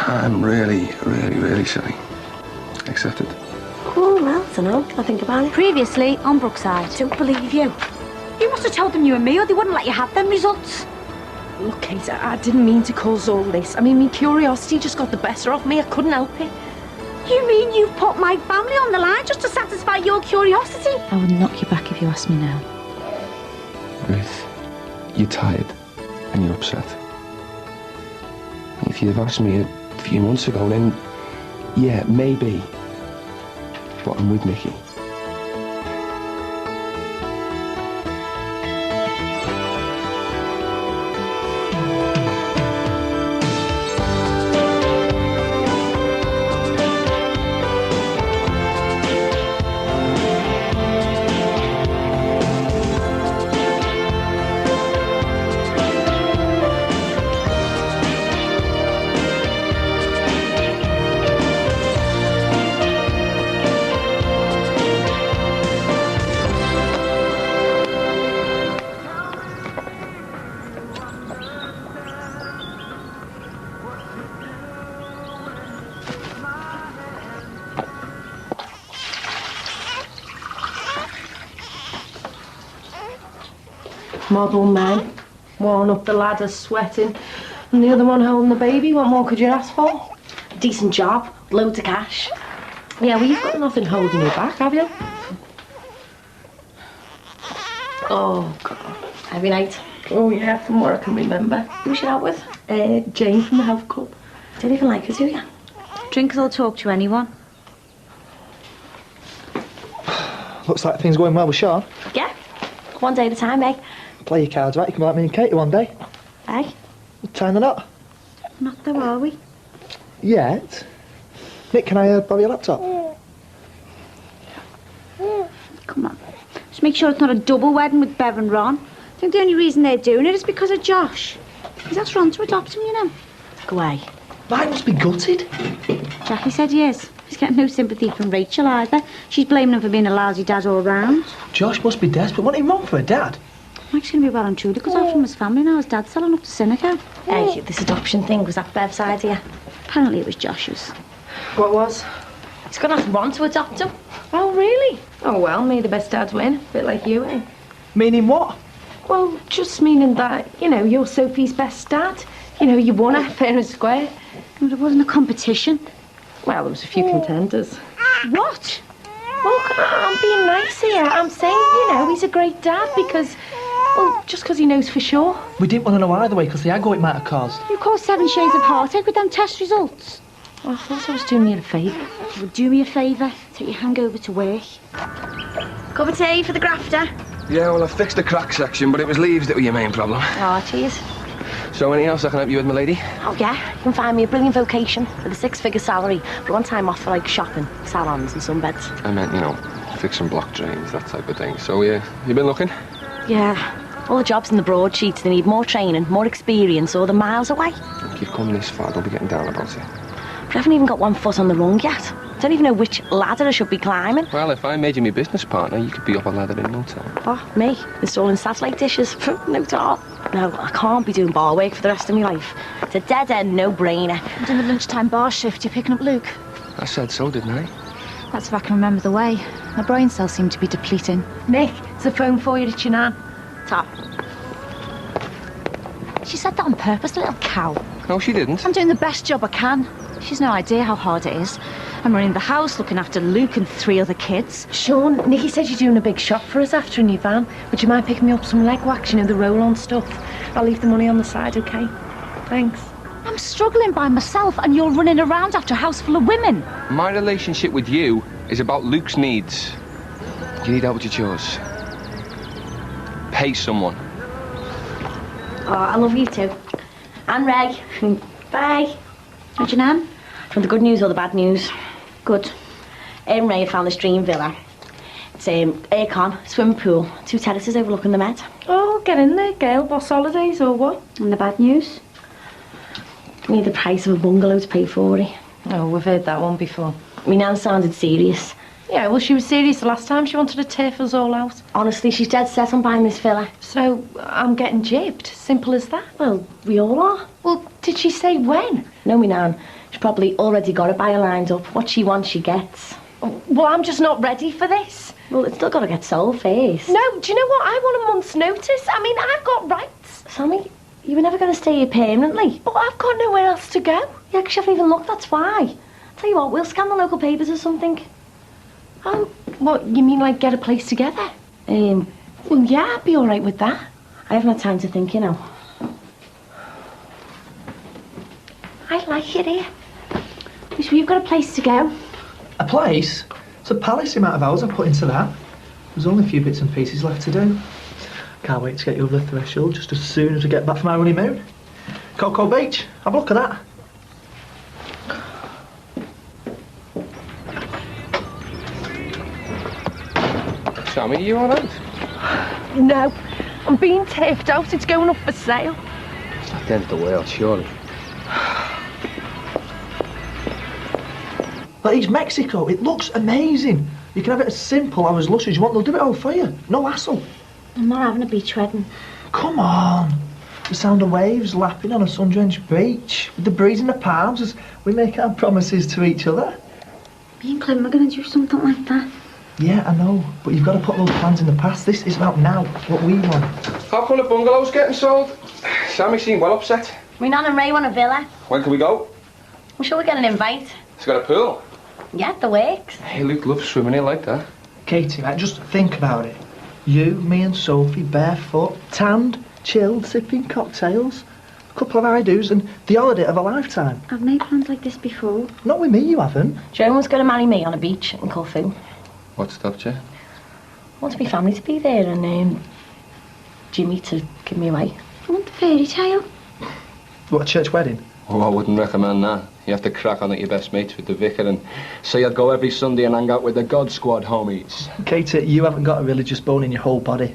I'm really silly. Accepted. Oh, well, I don't know. I'll think about it. Previously on Brookside. Don't believe you. You must have told them you and me, or they wouldn't let you have them results. Look, Kate, I didn't mean to cause all this. I mean, my curiosity just got the better of me. I couldn't help it. You mean you've put my family on the line just to satisfy your curiosity? I would knock you back if you asked me now. Ruth, you're tired and you're upset. If you'd have asked me a few months ago, then yeah, maybe. But I'm with Nikki. Model men, one up the ladder sweating, and the other one holding the baby. What more could you ask for? Decent job, loads of cash. Yeah, well, you've got nothing holding you back, have you? Oh, God. Heavy night. Oh, yeah, from what I can remember. Who was you out with? Jane from the health club. Don't even like her, do you? Drinkers will talk to anyone. Looks like things are going well with Sean. Yeah, one day at a time, eh? Play your cards right, you can be like me and Katie one day. Eh? Tying the knot. Not though, are we? Yet. Nick, can I borrow your laptop? Come on. Just make sure it's not a double wedding with Bev and Ron. I think the only reason they're doing it is because of Josh. He's asked Ron to adopt him, you know. Go away. Mine must be gutted. Jackie said he is. He's getting no sympathy from Rachel either. She's blaming him for being a lousy dad all round. Josh must be desperate. What ain't wrong for a dad? Mike's going to be well and truly because out from his family now. His dad's selling up to Seneca. Hey, this adoption thing, was that Bev's idea? Apparently it was Josh's. What was? He's going to ask Ron to adopt him. Oh, really? Oh, well, may the best dads win. A bit like you, eh? Meaning what? Well, just meaning that, you know, you're Sophie's best dad. You know, you won her fair and square. But it wasn't a competition. Well, there was a few contenders. What? Look, I'm being nice here. I'm saying, you know, he's a great dad because, well, just because he knows for sure. We didn't want to know either way because the aggro it might have caused. You caused 7 shades of heartache with them test results. Oh, I thought I was doing you a favour. You would do me a favour. Take your hangover to work. Cup of tea for the grafter. Yeah, well, I fixed the crack section, but it was leaves that were your main problem. Oh, cheers. So anything else I can help you with, my lady? Oh, yeah. You can find me a brilliant vocation with a 6-figure salary, but one time off for, like, shopping, salons and sunbeds. I meant, you know, fixing block drains, that type of thing. So, yeah, you been looking? Yeah. All the jobs in the broadsheets, they need more training, more experience, or they're miles away. If you've come this far, don't be getting down about it. But I haven't even got one foot on the rung yet. Don't even know which ladder I should be climbing. Well, if I made you my business partner, you could be up a ladder in no time. Oh, me? Installing satellite dishes? No talk. No, I can't be doing bar work for the rest of my life. It's a dead-end no-brainer. I'm doing the lunchtime bar shift. You're picking up Luke. I said so, didn't I? That's if I can remember the way. My brain cells seem to be depleting. Nick, it's a phone for you to your nan. Top. She said that on purpose, little cow. No, she didn't. I'm doing the best job I can. She's no idea how hard it is. I'm running the house, looking after Luke and 3 other kids. Sean, Nicky said you're doing a big shop for us after in your van. Would you mind picking me up some leg wax, you know, the roll-on stuff? I'll leave the money on the side, OK? Thanks. I'm struggling by myself and you're running around after a house full of women. My relationship with you is about Luke's needs. You need help with your chores. Pay someone. Oh, I love you too. And Ray. Bye. How'd your nan? From the good news or the bad news? Good. Ray found this dream villa. It's aircon, swimming pool, 2 terraces overlooking the Met. Oh, get in there, girl. Boss holidays or what? And the bad news? Need the price of a bungalow to pay for it. Oh, we've heard that one before. My nan sounded serious. Yeah, well, she was serious the last time. She wanted to turf us all out. Honestly, she's dead set on buying this villa. So, I'm getting jibbed. Simple as that. Well, we all are. Well, did she say when? know me Nan. She's probably already got a buyer lined up. What she wants, she gets. Well, I'm just not ready for this. Well, it's still got to get sold first. No, do you know what? I want a month's notice. I mean, I've got rights. Sammy, you were never going to stay here permanently. But I've got nowhere else to go. Yeah, because you haven't even looked, that's why. Tell you what, we'll scan the local papers or something. Oh, what, you mean like get a place together? Well, yeah, I'd be all right with that. I haven't had time to think, you know. I like it here. So you've got a place to go. A place? It's a palace, the amount of hours I put into that. There's only a few bits and pieces left to do. Can't wait to get you over the threshold just as soon as we get back from our honeymoon. Cocoa Beach, have a look at that. Sammy, are you alright? No, I'm being turfed out. It's going up for sale. It's not the end of the world, surely. That is Mexico. It looks amazing. You can have it as simple or as lush as you want. They'll do it all for you. No hassle. I'm not having a beach wedding. Come on. The sound of waves lapping on a sun-drenched beach with the breeze in the palms as we make our promises to each other. Me and Clint are going to do something like that. Yeah, I know, but you've got to put those plans in the past. This is about now, what we want. How come the bungalow's getting sold? Sammy seemed well upset. My Nan and Ray want a villa. When can we go? I'm sure we'll get an invite. It's got a pool. Yeah, the works. Hey, Luke loves swimming, he like that. Katie, mate, just think about it. You, me and Sophie, barefoot, tanned, chilled, sipping cocktails. A couple of I-dos and the holiday of a lifetime. I've made plans like this before. Not with me, you haven't. Joan was going to marry me on a beach in Corfu. What stopped you? I want my family to be there and Jimmy to give me away. I want the fairy tale. What, a church wedding? Oh, I wouldn't recommend that. You have to crack on at your best mates with the vicar and say I'd go every Sunday and hang out with the God Squad homies. Katie, you haven't got a religious bone in your whole body.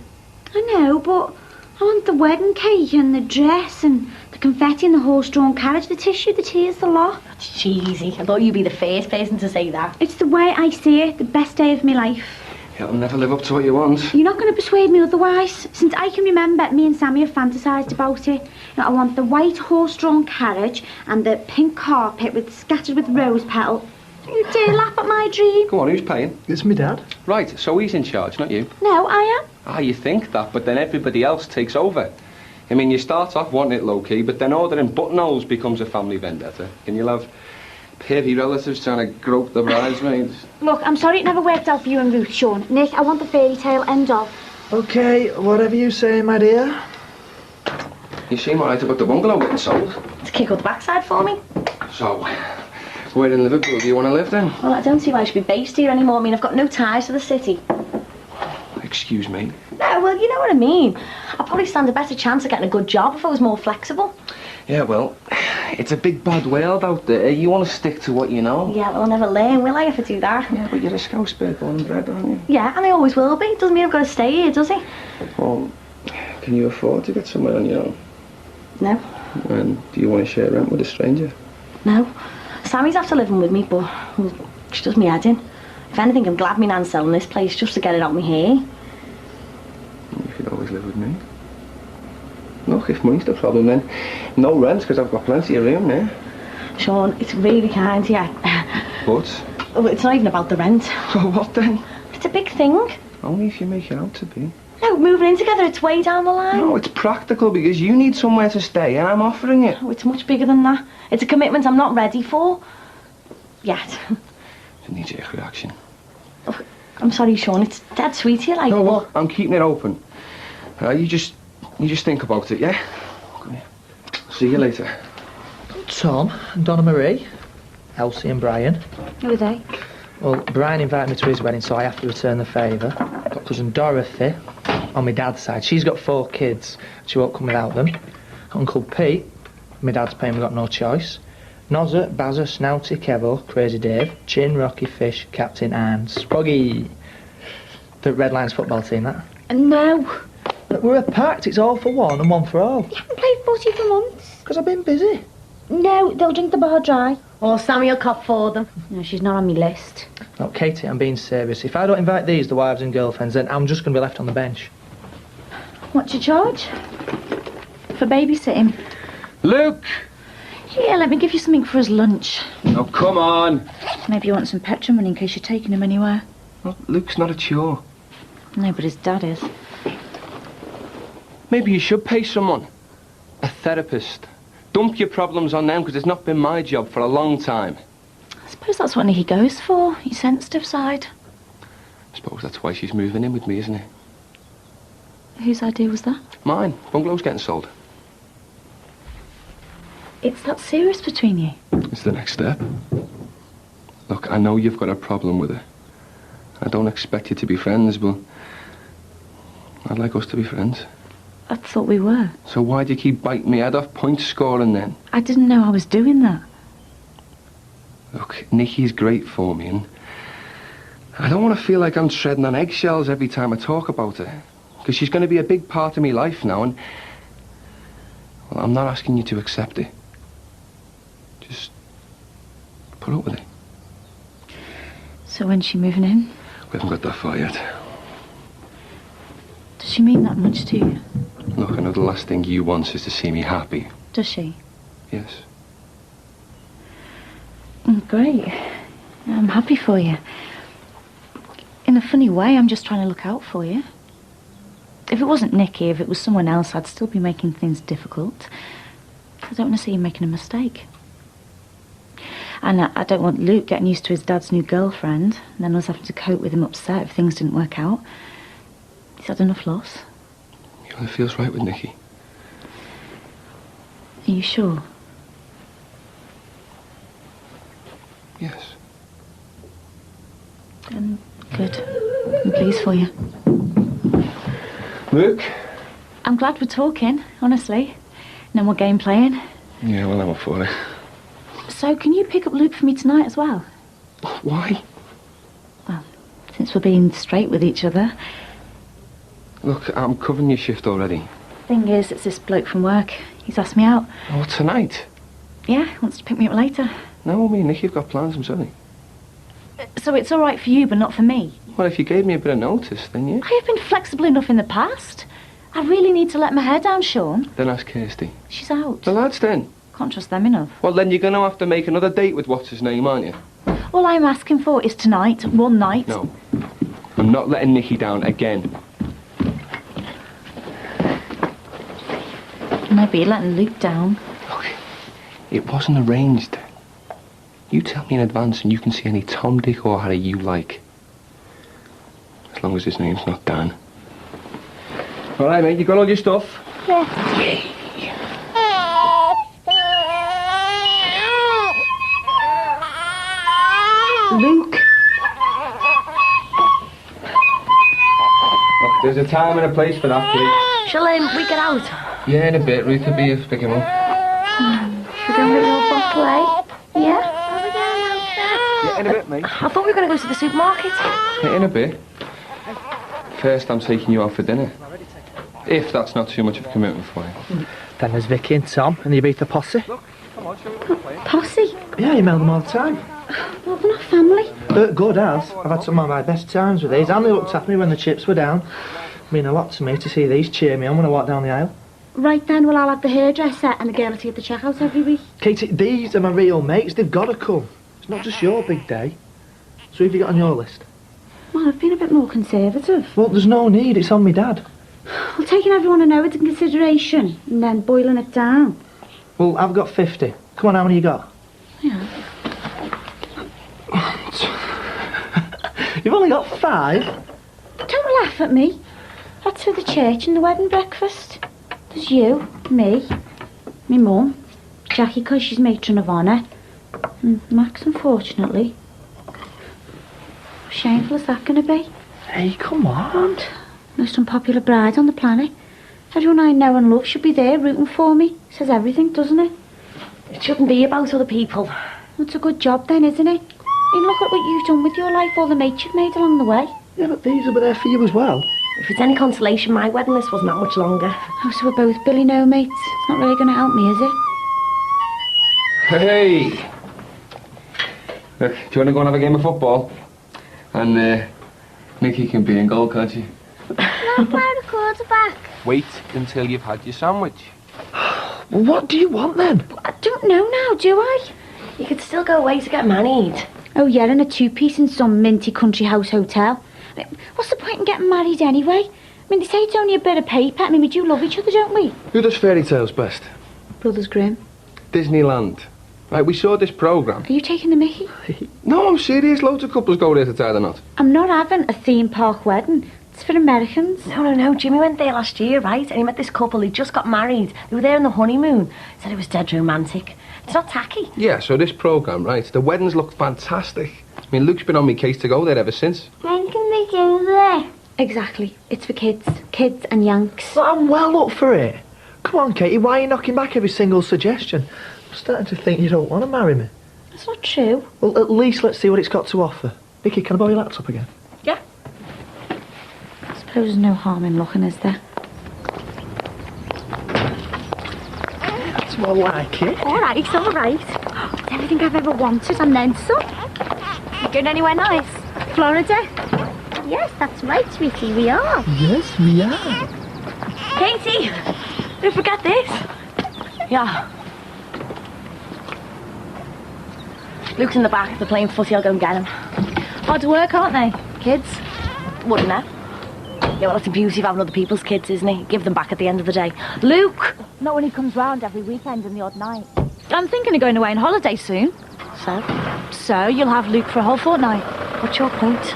I know, but I want the wedding cake and the dress and the confetti and the horse-drawn carriage, the tissue, the tears, the lot. That's cheesy. I thought you'd be the first person to say that. It's the way I see it, the best day of my life. It'll never live up to what you want. You're not going to persuade me otherwise. Since I can remember, me and Sammy have fantasised about it. You know, I want the white horse-drawn carriage and the pink carpet scattered with rose petals. You dare laugh at my dream? Go on, who's paying? It's me dad. Right, so he's in charge, not you. No, I am. Ah, you think that, but then everybody else takes over. I mean, you start off wanting it low-key, but then ordering buttonholes becomes a family vendetta. And you'll have pervy relatives trying to grope the bridesmaids. Look, I'm sorry it never worked out for you and Ruth, Sean. Nick, I want the fairy tale, end of. Okay, whatever you say, my dear. You seem alright about the bungalow getting sold. To kick up the backside for me. So, where in Liverpool do you want to live then? Well, I don't see why I should be based here anymore. I mean, I've got no ties to the city. Excuse me. No, well, you know what I mean. I'd probably stand a better chance of getting a good job if I was more flexible. Yeah, well, it's a big bad world out there. You want to stick to what you know. Yeah, well, I'll never learn, will I, if I do that? Yeah, but you're a Scouse bird born and bred, aren't you? Yeah, and I always will be. Doesn't mean I've got to stay here, does it? Well, can you afford to get somewhere on your own? No. And do you want to share rent with a stranger? No. Sammy's after living with me, but well, she does me head in. If anything, I'm glad me Nan's selling this place just to get it out my hair. You could always live with me. Look, if money's the problem, then no rent, because I've got plenty of room there. Sean, it's really kind of you. But? Oh, it's not even about the rent. Well, what then? It's a big thing. Only if you make it out to be. No, moving in together, it's way down the line. No, it's practical because you need somewhere to stay and I'm offering it. Oh, it's much bigger than that. It's a commitment I'm not ready for. Yet. It's a knee-jerk reaction. Oh, I'm sorry, Sean, it's dead sweet here, like... No, what? I'm keeping it open. You just think about it, yeah? Come here. See you later. Tom and Donna Marie, Elsie and Brian. Who are they? Well, Brian invited me to his wedding, so I have to return the favour. Got cousin Dorothy on my dad's side. She's got 4 kids. She won't come without them. Uncle Pete, my dad's paying, we've got no choice. Nozza, Bazza, Snouty, Kevo, Crazy Dave, Chin, Rocky, Fish, Captain and Sproggy. The Red Lions football team, that. No. Look, we're a pact. It's all for one and one for all. You haven't played footy for months. Because I've been busy. No, they'll drink the bar dry. Or Sammy will cop for them. No, she's not on my list. Look, Katie, I'm being serious. If I don't invite these, the wives and girlfriends, then I'm just going to be left on the bench. What's your charge? For babysitting? Luke! Here, let me give you something for his lunch. Oh, come on. Maybe you want some petrol money in case you're taking him anywhere. Well, Luke's not a chore. No, but his dad is. Maybe you should pay someone. A therapist. Dump your problems on them, because it's not been my job for a long time. I suppose that's what Nicky goes for, your sensitive side. I suppose that's why she's moving in with me, isn't it? Whose idea was that? Mine. Bungalow's getting sold. It's that serious between you? It's the next step. Look, I know you've got a problem with her. I don't expect you to be friends, but I'd like us to be friends. I thought we were. So why do you keep biting me head off point scoring then? I didn't know I was doing that. Look, Nicky's great for me, and I don't want to feel like I'm treading on eggshells every time I talk about her. Because she's going to be a big part of my life now, and well, I'm not asking you to accept it. Just put up with it. So when's she moving in? We haven't got that far yet. Does she mean that much to you? Look, I know the last thing you want is to see me happy. Does she? Yes. Great. I'm happy for you. In a funny way, I'm just trying to look out for you. If it wasn't Nicky, if it was someone else, I'd still be making things difficult. I don't want to see you making a mistake. And I don't want Luke getting used to his dad's new girlfriend, and then us having to cope with him upset if things didn't work out. He's had enough loss. You know, it feels right with Nicky. Are you sure? Yes. Good. I'm pleased for you. Luke? I'm glad we're talking, honestly. No more game playing. Yeah, well, I'm up for it. So, can you pick up Luke for me tonight as well? Why? Well, since we're being straight with each other. Look, I'm covering your shift already. Thing is, it's this bloke from work. He's asked me out. Oh, tonight? Yeah, wants to pick me up later. No, me and Nicky have got plans, I'm sorry. So it's all right for you, but not for me? Well, if you gave me a bit of notice, then yeah. I have been flexible enough in the past. I really need to let my hair down, Sean. Then ask Kirsty. She's out. The lads, then? Can't trust them enough. Well, then you're going to have to make another date with what's-his-name, aren't you? All I'm asking for is tonight, one night. No. I'm not letting Nicky down again. Maybe you're letting Luke down. Look, it wasn't arranged. You tell me in advance and you can see any Tom, Dick or Harry you like. As long as his name's not Dan. All right, mate, you got all your stuff? Yeah. Luke. Look, there's a time and a place for that, kid. Shall we get out? Yeah, in a bit. Ruth will be here to pick him up. Should we go and get your bottle, eh? Yeah? Yeah, in a bit, mate. I thought we were going to go to the supermarket. Yeah, in a bit. First, I'm taking you out for dinner. If that's not too much of a commitment for you. Then there's Vicky and Tom and the Ibiza posse. Posse? Yeah, you mail them all the time. Well, we're not family. Good as. I've had some of my best times with these, and they looked after me when the chips were down. Mean a lot to me to see these cheer me on when I walk down the aisle. Right then, well, I'll have the hairdresser and the girl at the checkout every week. Katie, these are my real mates. They've got to come. It's not just your big day. So who have you got on your list? Well, I've been a bit more conservative. Well, there's no need. It's on me dad. Well, taking everyone I know into consideration and then boiling it down. Well, I've got 50. Come on, how many you got? Yeah. You've only got 5? Don't laugh at me. That's for the church and the wedding breakfast. There's you, me, my mum, Jackie 'cause she's matron of honour, and Max, unfortunately. How shameful is that going to be? Hey, come on. And most unpopular bride on the planet. Everyone I know and love should be there rooting for me. Says everything, doesn't it? It shouldn't be about other people. It's a good job then, isn't it? I mean, look at what you've done with your life, all the mates you've made along the way. Yeah, but these will be there for you as well. If it's any consolation, my wedding list wasn't that much longer. Oh, so we're both Billy No mates. It's not really going to help me, is it? Hey! Look, do you want to go and have a game of football? And Nicky can be in goal, can't she? Not playing a quarterback. Wait until you've had your sandwich. Well, what do you want then? I don't know now, do I? You could still go away to get married. Oh, yeah, in a two-piece in some minty country house hotel. I mean, what's the point in getting married anyway? I mean, they say it's only a bit of paper. I mean, we do love each other, don't we? Who does fairy tales best? Brothers Grimm. Disneyland. Right, we saw this programme. Are you taking the mickey? No, I'm serious. Loads of couples go there to tie the knot. I'm not having a theme park wedding. It's for Americans. No. Jimmy went there last year, right? And he met this couple. He just got married. They were there on the honeymoon. Said it was dead romantic. It's not tacky. Yeah, so this programme, right, the weddings look fantastic. I mean, Luke's been on my case to go there ever since. When can they go there? Exactly. It's for kids. Kids and Yanks. But I'm well up for it. Come on, Katie, why are you knocking back every single suggestion? I'm starting to think you don't want to marry me. That's not true. Well, at least let's see what it's got to offer. Vicky, can I borrow your laptop again? Yeah. I suppose there's no harm in looking, is there? That's more like it. All right. It's everything I've ever wanted and then some. You going anywhere nice? Florida? Yes, that's right, sweetie, we are. Yes, we are. Katie! Don't forget this. Yeah. Luke's in the back. They're playing footy. I'll go and get him. Hard to work, aren't they? Kids? Wouldn't it? Yeah, well, that's the beauty of having other people's kids, isn't it? Give them back at the end of the day. Luke! Not when he comes round every weekend and the odd night. I'm thinking of going away on holiday soon. So you'll have Luke for a whole fortnight. What's your point?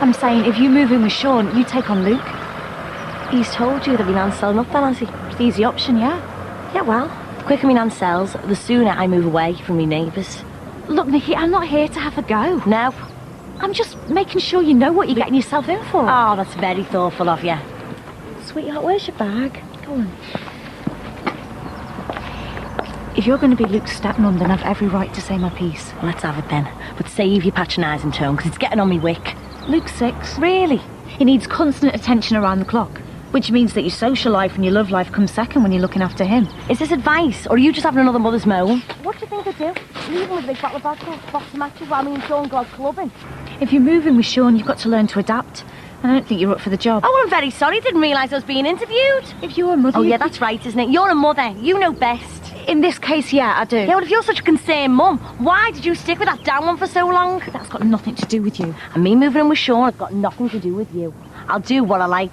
I'm saying if you move in with Sean, you take on Luke. He's told you that my nan's selling up then, has he? It's the easy option, yeah. Yeah, well, the quicker my nan sells, the sooner I move away from my neighbours. Look, Nikki, I'm not here to have a go. No? I'm just making sure you know what you're getting yourself in for. Oh, that's very thoughtful of you. Sweetheart, where's your bag? Go on. If you're going to be Luke's stepmom, then I've every right to say my piece. Well, let's have it then. But save your patronising tone, because it's getting on me wick. Luke's 6. Really? He needs constant attention around the clock, which means that your social life and your love life come second when you're looking after him. Is this advice, or are you just having another mother's moan? What do you think I do? Leave him with a big bottle of vodka, box of matches while me and Sean go out clubbing? If you're moving with Sean, you've got to learn to adapt. And I don't think you're up for the job. Oh, well, I'm very sorry. Didn't realise I was being interviewed. If you're a mother... Oh, yeah, that's right, isn't it? You're a mother. You know best. In this case, yeah, I do. Yeah, well, if you're such a concerned mum, why did you stick with that damn one for so long? That's got nothing to do with you. And me moving in with Sean has got nothing to do with you. I'll do what I like.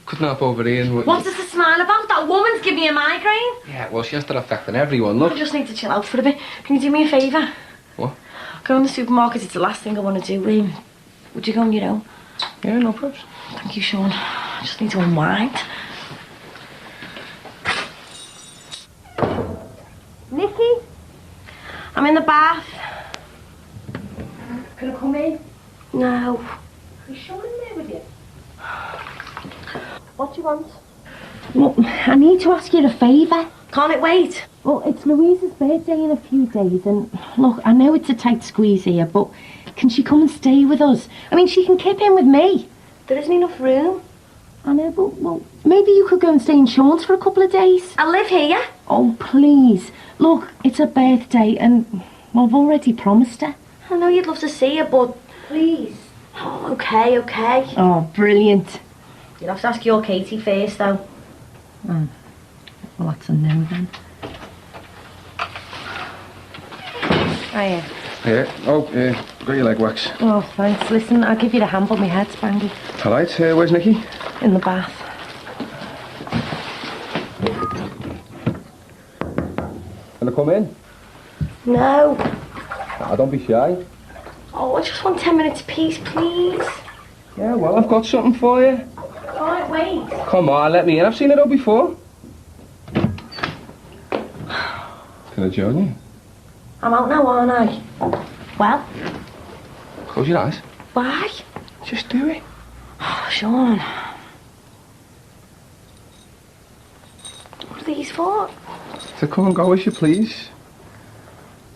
Couldn't help over here. What's this to smile about? That woman's giving me a migraine. Yeah, well, she has that effect on everyone, look. I just need to chill out for a bit. Can you do me a favour? What? Go in the supermarket. It's the last thing I want to do. Would you go on your own? Yeah, no problems. Thank you, Sean. I just need to unwind. Nikki? I'm in the bath. Can I come in? No. Are you Sean in there with you? What do you want? Well, I need to ask you a favour. Can't it wait? Well, it's Louisa's birthday in a few days, and look, I know it's a tight squeeze here, but can she come and stay with us? I mean, she can kip in with me. There isn't enough room. I know, but, well, maybe you could go and stay in Sean's for a couple of days. I live here. Oh, please. Look, it's her birthday, and, well, I've already promised her. I know you'd love to see her, but... Please. Oh, okay. Oh, brilliant. You'll have to ask your Katie first, though. Oh, well, that's a no, then. Hiya. Yeah. Oh, got your leg wax. Oh, thanks. Listen, I'll give you the hand, but my head's banging. All right, where's Nikki? In the bath. Can I come in? No. Ah, don't be shy. Oh, I just want 10 minutes peace, please. Yeah, well, I've got something for you. Can't it wait? Come on, let me in. I've seen it all before. Can I join you? I'm out now, aren't I? Well, Close your eyes. why? Just do it. Oh, Sean. What are these for? To come and go as you please.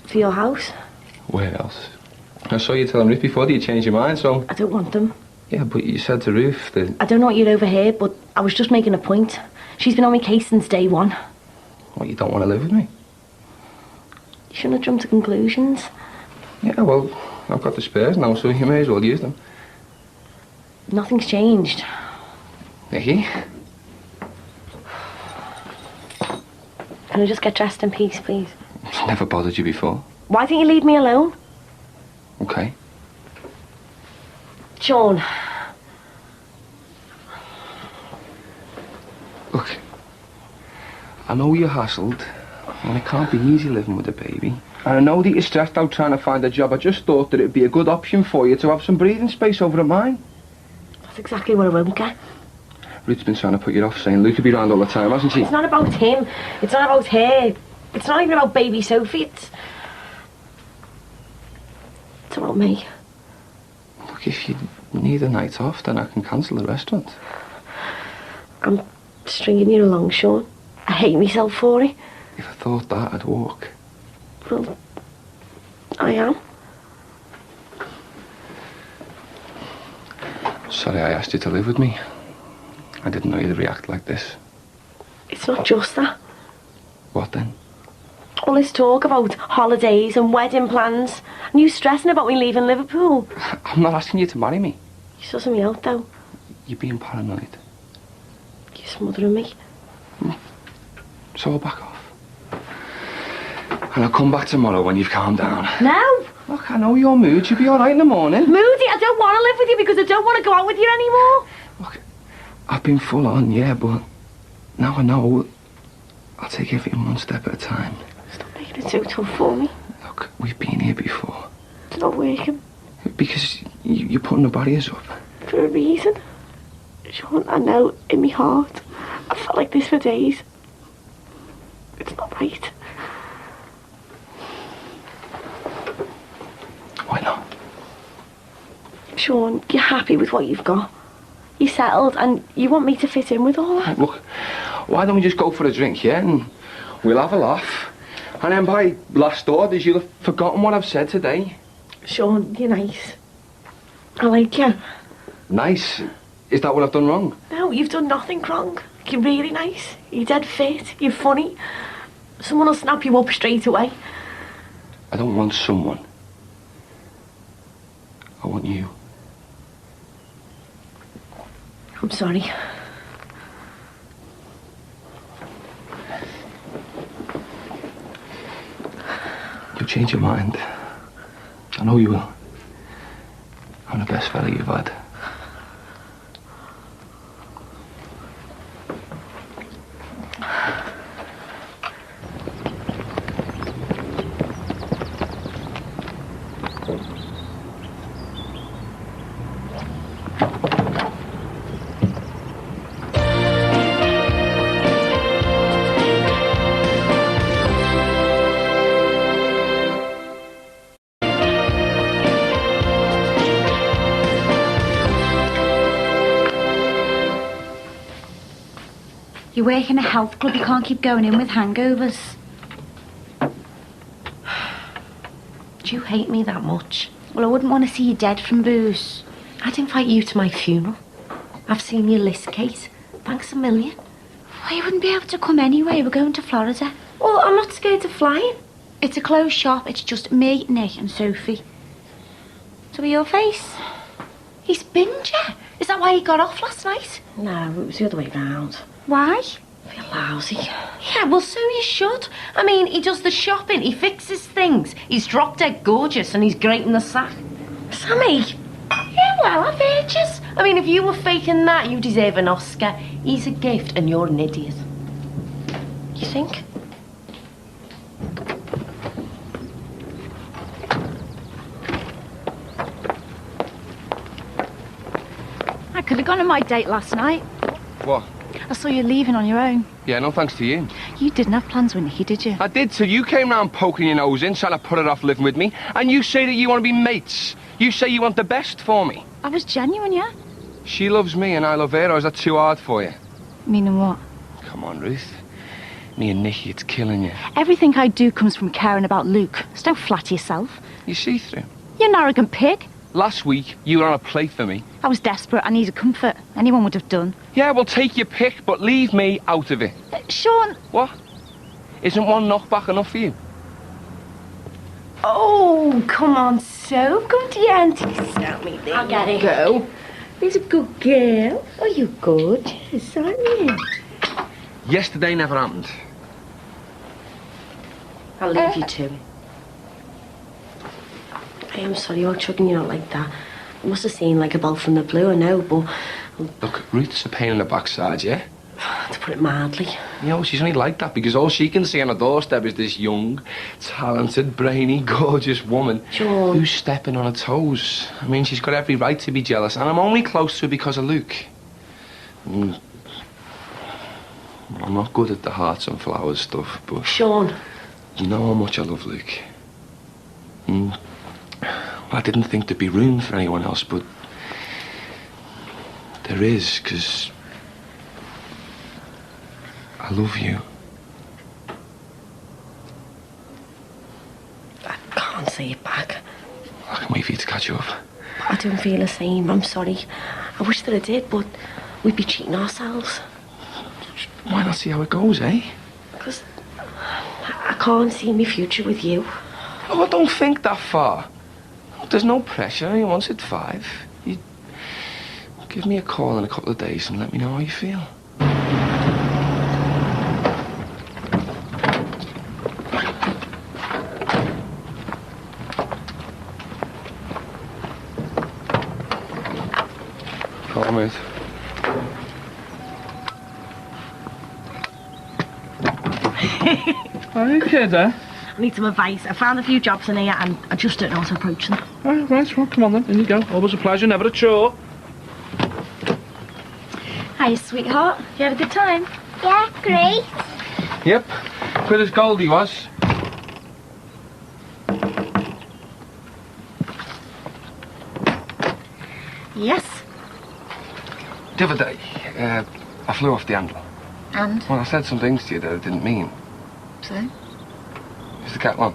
For your house? Where else? I saw you telling Ruth before that you changed your mind, so... I don't want them. Yeah, but you said to Ruth that... I don't know what you'd overhear, but I was just making a point. She's been on my case since day one. What, you don't want to live with me? You shouldn't have jumped to conclusions. Yeah, well, I've got the spares now, so you may as well use them. Nothing's changed. Nicky? Can I just get dressed in peace, please? Never bothered you before. Why don't you leave me alone? Okay. Sean. Look, I know you're hassled, and it can't be easy living with a baby. And I know that you're stressed out trying to find a job. I just thought that it'd be a good option for you to have some breathing space over at mine. That's exactly what I won't get. Ruth's been trying to put you off, saying Luke will be round all the time, hasn't she? It's not about him. It's not about her. It's not even about baby Sophie. It's about me. Look, if you need a night off, then I can cancel the restaurant. I'm stringing you along, Sean. I hate myself for it. If I thought that, I'd walk. Well, I am. Sorry I asked you to live with me. I didn't know you'd react like this. It's not just that. What then? All this talk about holidays and wedding plans, and you stressing about me leaving Liverpool. I'm not asking you to marry me. You're sussing me out, though. You're being paranoid. You're smothering me. So I'll back off. And I'll come back tomorrow when you've calmed down. No! Look, I know your mood. You'll be all right in the morning. Moody, I don't want to live with you because I don't want to go out with you anymore. Look, I've been full on, yeah, but now I know I'll take everything one step at a time. Stop making it so tough for me. Look, we've been here before. It's not working. Because you're putting the barriers up. For a reason. Sean, I know in my heart. I've felt like this for days. It's not right. Why not? Sean, you're happy with what you've got. You're settled and you want me to fit in with all that. Look, why don't we just go for a drink, yeah? And we'll have a laugh. And then by last orders, you'll have forgotten what I've said today. Sean, you're nice. I like you. Nice? Is that what I've done wrong? No, you've done nothing wrong. You're really nice. You're dead fit. You're funny. Someone will snap you up straight away. I don't want someone. I want you. I'm sorry. You'll change your mind. I know you will. I'm the best fella you've had. You work in a health club, you can't keep going in with hangovers. Do you hate me that much? Well, I wouldn't want to see you dead from booze. I'd invite you to my funeral. I've seen your list, Kate. Thanks a million. Well, you wouldn't be able to come anyway, we're going to Florida. Well, I'm not scared of flying. It's a closed shop, it's just me, Nick and Sophie. So your face? He's binger. Is that why he got off last night? No, it was the other way round. Why? I feel lousy. Yeah, well, so you should. I mean, he does the shopping, he fixes things. He's drop dead gorgeous and he's great in the sack. Sammy! Yeah, well, I've heard yous. I mean, if you were faking that, you deserve an Oscar. He's a gift and you're an idiot. You think? I could have gone on my date last night. What? I saw you leaving on your own. Yeah, no thanks to you. You didn't have plans with Nicky, did you? I did till you came round poking your nose in, trying to put it off living with me. And you say that you want to be mates. You say you want the best for me. I was genuine, yeah? She loves me and I love her, or is that too hard for you? Meaning what? Come on, Ruth. Me and Nicky, it's killing you. Everything I do comes from caring about Luke. So don't flatter yourself. You see through. You're an arrogant pig. Last week, you were on a plate for me. I was desperate. I needed comfort. Anyone would have done. Yeah, well, take your pick, but leave me out of it. Sean! What? Isn't one knockback enough for you? Oh, come on, so come to your auntie. Stop me there. I'll get it. Go. He's a good girl. Oh, you're gorgeous, aren't you? Yesterday never happened. I'll leave you to it. I am sorry about chugging you out like that. I must have seemed like a bolt from the blue, I know, but... Look, Ruth's a pain in the backside, yeah? To put it mildly. You know, she's only like that because all she can see on her doorstep is this young, talented, brainy, gorgeous woman Sean. who's stepping on her toes. I mean, she's got every right to be jealous, and I'm only close to her because of Luke. I'm not good at the hearts and flowers stuff, but... Sean. You know how much I love Luke. Well, I didn't think there'd be room for anyone else, but... there is, because... I love you. I can't say it back. I can wait for you to catch up. I don't feel the same, I'm sorry. I wish that I did, but we'd be cheating ourselves. Why not see how it goes, eh? Because I can't see my future with you. Oh, don't think that far. There's no pressure. You once at 5. You give me a call in a couple of days and let me know how you feel. Come on, mate. Are you kidding? I need some advice. I found a few jobs in here and I just don't know how to approach them. Oh, right, well, come on then. In you go. Always a pleasure, never a chore. Hi, sweetheart. You have a good time? Yeah, great. Yep. Good as Goldie was. Yes. The other day, I flew off the handle. And? Well, I said some things to you that I didn't mean. So? Is the cat on?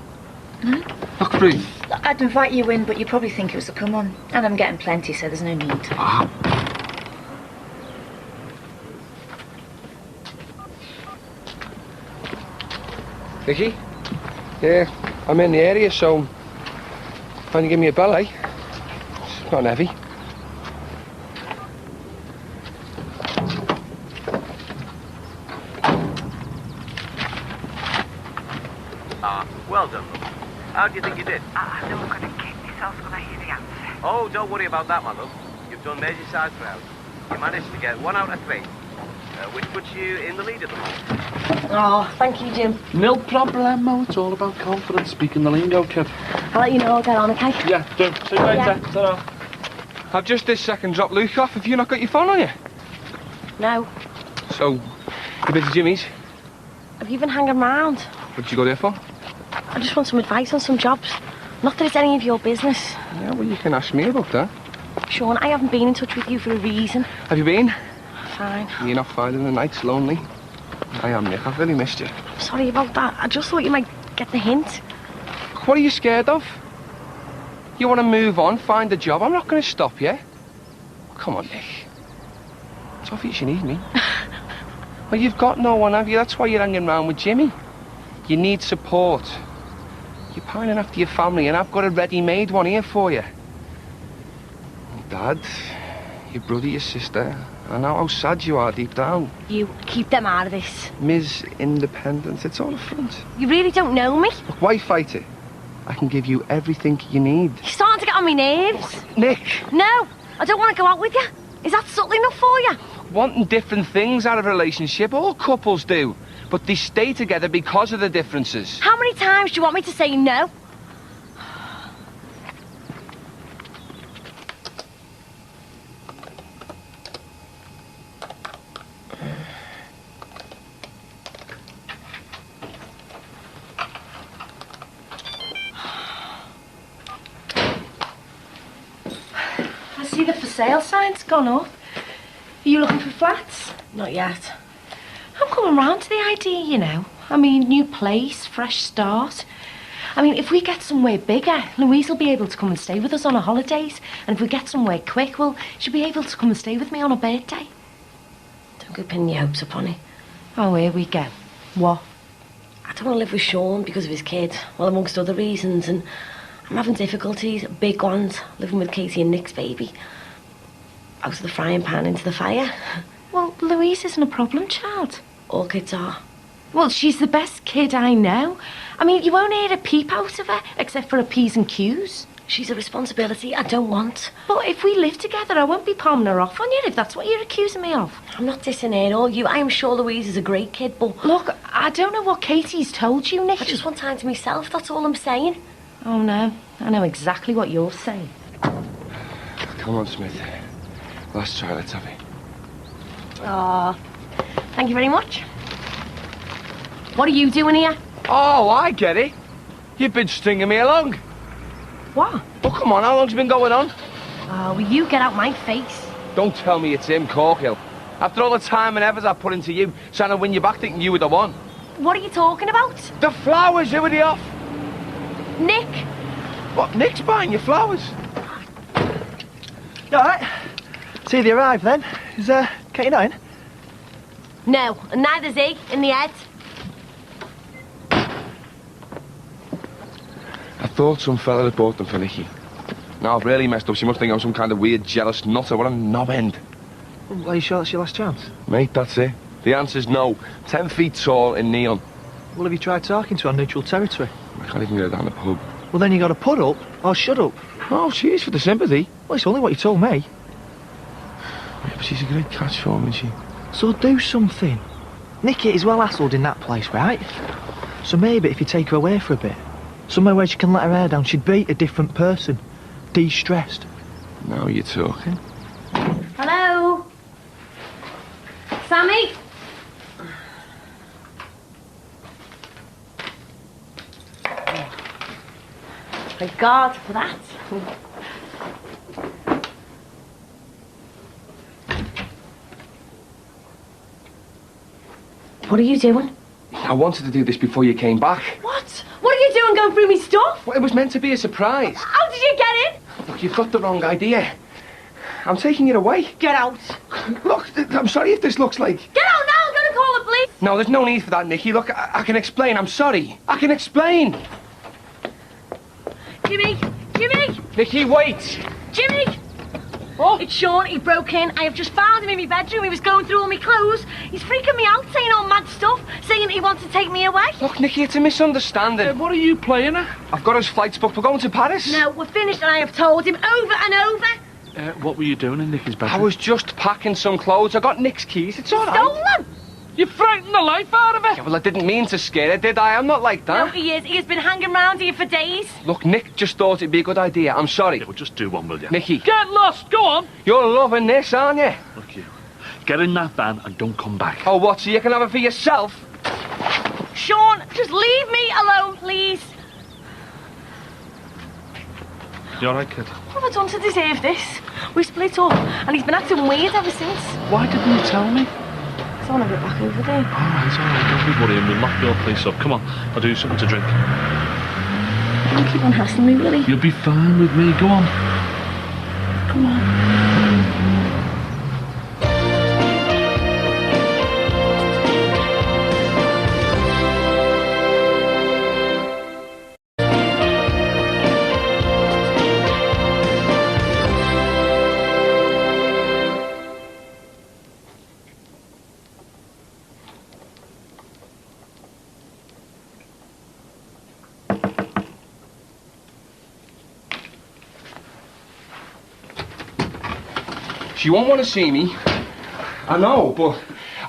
No. Look, Ruth. I'd invite you in, but you probably think it was a come on. And I'm getting plenty, so there's no need. Ah. Vicky? Yeah, I'm in the area, so... Can you give me a bell, eh? It's not heavy. Well done. How do you think you did? I know I'm going to kick myself when I hear the answer. Oh, don't worry about that, my love. You've done major size proud. You managed to get 1 out of 3, which puts you in the lead at the moment. Oh, thank you, Jim. No problemo. It's all about confidence, speaking the lingo, kid. I'll let you know I'll get on, okay? Yeah, do. See you later. Yeah. Ta-ra. I've just this second dropped Luke off. Have you not got your phone on you? No. So, you've been to Jimmy's? Have you been hanging around? What did you go there for? I just want some advice on some jobs. Not that it's any of your business. Yeah, well, you can ask me about that. Sean, I haven't been in touch with you for a reason. Have you been? Fine. You're not finding the nights lonely? I am, Nick. I've really missed you. Sorry about that. I just thought you might get the hint. What are you scared of? You want to move on, find a job? I'm not going to stop you. Come on, Nick. It's obvious you need me. Well, you've got no one, have you? That's why you're hanging around with Jimmy. You need support. You're pining after your family, and I've got a ready-made one here for you. Your dad, your brother, your sister. I know how sad you are deep down. You keep them out of this. Ms. Independent, it's all a front. You really don't know me. Look, why fight it? I can give you everything you need. You're starting to get on my nerves. Nick! No, I don't want to go out with you. Is that subtle enough for you? Wanting different things out of a relationship, all couples do. But they stay together because of the differences. How many times do you want me to say no? I see the for sale sign's gone up. Are you looking for flats? Not yet. I'm coming round to the idea, you know. I mean, new place, fresh start. I mean, if we get somewhere bigger, Louise will be able to come and stay with us on her holidays. And if we get somewhere quick, well, she'll be able to come and stay with me on her birthday. Don't go pinning your hopes upon it. Oh, here we go. What? I don't want to live with Sean because of his kid. Well, amongst other reasons. And I'm having difficulties, big ones, living with Katie and Nick's baby. out of the frying pan into the fire. Well, Louise isn't a problem child. All kids are. Well, she's the best kid I know. I mean, you won't hear a peep out of her, except for her P's and Q's. She's a responsibility I don't want. But if we live together, I won't be palming her off on you if that's what you're accusing me of. I'm not dissing her or you. I am sure Louise is a great kid, but... Look, I don't know what Katie's told you, Nicky. I just want time to myself, that's all I'm saying. Oh, no. I know exactly what you're saying. Come on, Smith. Let's try, let's have it. Oh, thank you very much. What are you doing here? Oh, I get it. You've been stringing me along. What? Oh, come on, how long's it been going on? Oh, will you get out my face? Don't tell me it's him, Corkill. After all the time and effort I've put into you, trying to win you back thinking you were the one. What are you talking about? The flowers, who are they off? Nick. What, Nick's buying your flowers? You alright? See they arrived then. Is Katie not in? No, and neither's he, in the head. I thought some fella had bought them for Nicky. Now I've really messed up. She must think I'm some kind of weird, jealous nutter. What a knob end. Well, are you sure that's your last chance? Mate, that's it. The answer's no. 10 feet tall in neon. Well, have you tried talking to her on neutral territory? I can't even get her down the pub. Well, then you got to put up or shut up. Oh, cheers for the sympathy. Well, it's only what you told me. Yeah, but she's a great catch for me, isn't she? So do something. Nicky is well hassled in that place, right? So maybe if you take her away for a bit, somewhere where she can let her hair down, she'd be a different person. De-stressed. Now you're talking. Hello? Sammy? Thank God for that. What are you doing? I wanted to do this before you came back. What? What are you doing going through me stuff? Well, it was meant to be a surprise. How did you get in? Look, you've got the wrong idea. I'm taking it away. Get out. Look, I'm sorry if this looks like... Get out now, I'm gonna call the police. No, there's no need for that, Nicky. Look, I can explain. I'm sorry. I can explain. Jimmy! Jimmy! Nicky, wait. Jimmy! What? It's Sean, he broke in. I have just found him in my bedroom. He was going through all my clothes. He's freaking me out, saying all mad stuff, saying he wants to take me away. Look, Nicky, it's a misunderstanding. What are you playing at? I've got his flights booked. We're going to Paris. No, we're finished and I have told him over and over. What were you doing in Nicky's bedroom? I was just packing some clothes. I got Nick's keys. It's all right. Stole them. You frightened the life out of her. Yeah, well, I didn't mean to scare her, did I? I'm not like No, that. he is. He has been hanging around here for days. Look, Nick just thought it'd be a good idea. I'm sorry. Yeah, well, just do one, will you? Nicky, Get lost, go on. you're loving this, aren't you? Look, you. Get in that van and don't come back. Oh, what, so you can have it for yourself? Sean, just leave me alone, please. You alright, kid? What have I done to deserve this? We split up and he's been acting weird ever since. Why didn't you tell me? I want to get back over there. Alright, don't be worrying. We'll lock your place up. Come on, I'll do something to drink. Don't keep on hassling me, will he? You'll be fine with me. Go on. Come on. She won't want to see me. I know, but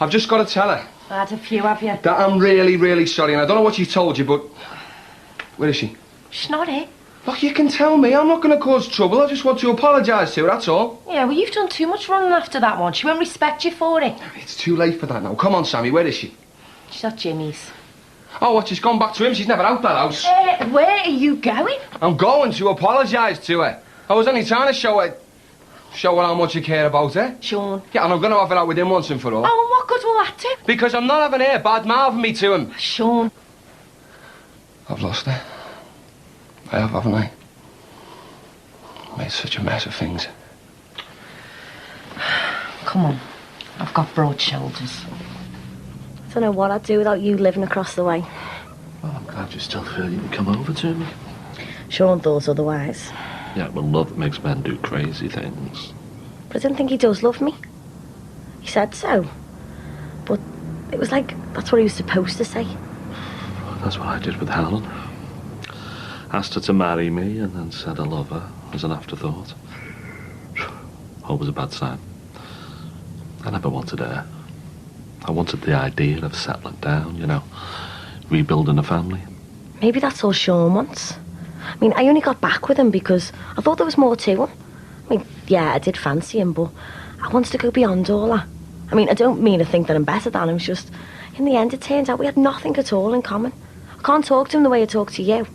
I've just got to tell her I had a few, have you? that I'm really, really sorry, and I don't know what she told you, but... Where is she? She's not here. Look, you can tell me. I'm not going to cause trouble. I just want to apologise to her, that's all. Yeah, well, you've done too much running after that one. She won't respect you for it. It's too late for that now. Come on, Sammy, where is she? She's at Jimmy's. Oh, what, she's gone back to him? She's never out that house. Where are you going? I'm going to apologise to her. I was only trying to show her how much I care about her. Sean. Yeah, and I'm going to have it out with him once and for all. Oh, and what good will that do? Because I'm not having her bad-mouthing me to him. Sean. I've lost her. I have, haven't I? Made such a mess of things. Come on. I've got broad shoulders. I don't know what I'd do without you living across the way. Well, I'm glad you still feel you can come over to me. Sean thought otherwise. Yeah, well, love makes men do crazy things. But I don't think he does love me. He said so. But it was like, that's what he was supposed to say. That's what I did with Helen. Asked her to marry me and then said I love her as an afterthought. Always a bad sign. I never wanted her. I wanted the idea of settling down, you know, rebuilding a family. Maybe that's all Sean wants. I mean, I only got back with him because I thought there was more to him. I mean, yeah, I did fancy him, but I wanted to go beyond all that. I mean, I don't mean to think that I'm better than him, it's just, in the end, it turns out we had nothing at all in common. I can't talk to him the way I talk to you.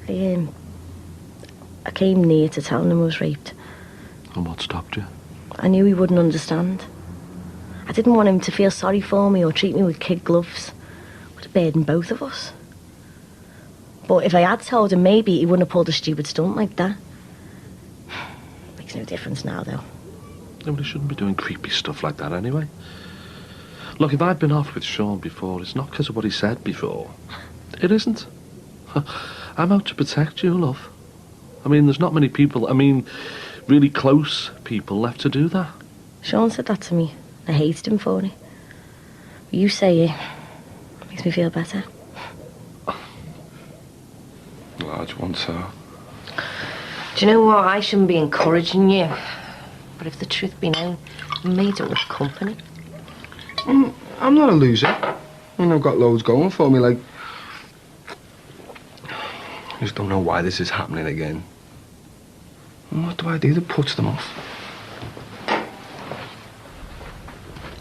I came near to telling him I was raped. And what stopped you? I knew he wouldn't understand. I didn't want him to feel sorry for me or treat me with kid gloves. It would have burdened both of us. But if I had told him, maybe he wouldn't have pulled a stupid stunt like that. Makes no difference now, though. Nobody shouldn't be doing creepy stuff like that anyway. Look, if I'd been off with Sean before, it's not because of what he said before. It isn't. I'm out to protect you, love. I mean, there's not many people, really close people left to do that. Sean said that to me. I hated him for it. But you say it makes me feel better. Large one, sir. Do you know what? I shouldn't be encouraging you. But if the truth be known, I made up with company. I'm not a loser. I mean, I've got loads going for me, like... I just don't know why this is happening again. And what do I do that puts them off?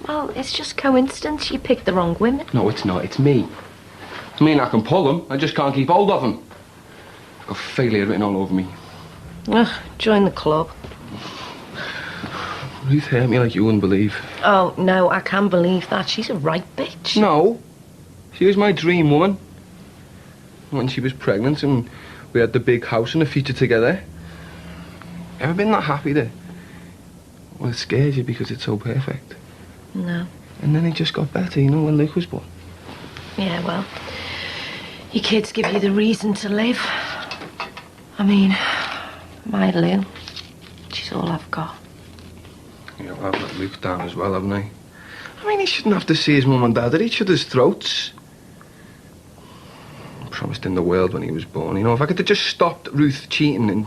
Well, it's just coincidence. You picked the wrong women. No, it's not. It's me. I mean, I can pull them. I just can't keep hold of them. I've got failure written all over me. Ugh, join the club. Ruth hurt me like you wouldn't believe. Oh, no, I can't believe that. She's a right bitch. No. She was my dream woman. When she was pregnant and we had the big house and the future together. Ever been that happy there? Well, it scares you because it's so perfect. No. And then it just got better, you know, when Luke was born. Yeah, well, your kids give you the reason to live. I mean, my Lynn, she's all I've got. Yeah, well, I've let Luke down as well, haven't I? I mean, he shouldn't have to see his mum and dad at each other's throats. I promised him the world when he was born. You know, if I could have just stopped Ruth cheating and...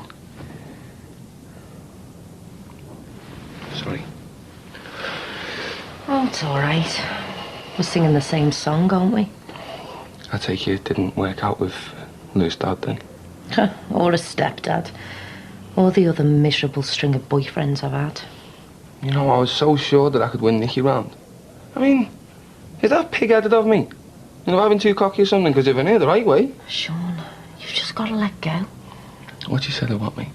Sorry. Oh, it's all right. We're singing the same song, aren't we? I take it didn't work out with Luke's dad then? Or a stepdad. Or the other miserable string of boyfriends I've had. You know, I was so sure that I could win Nicky round. I mean, is that pig-headed of me? You know, having too cocky or something, because if I knew the right way... Sean, you've just got to let go. What you said about me?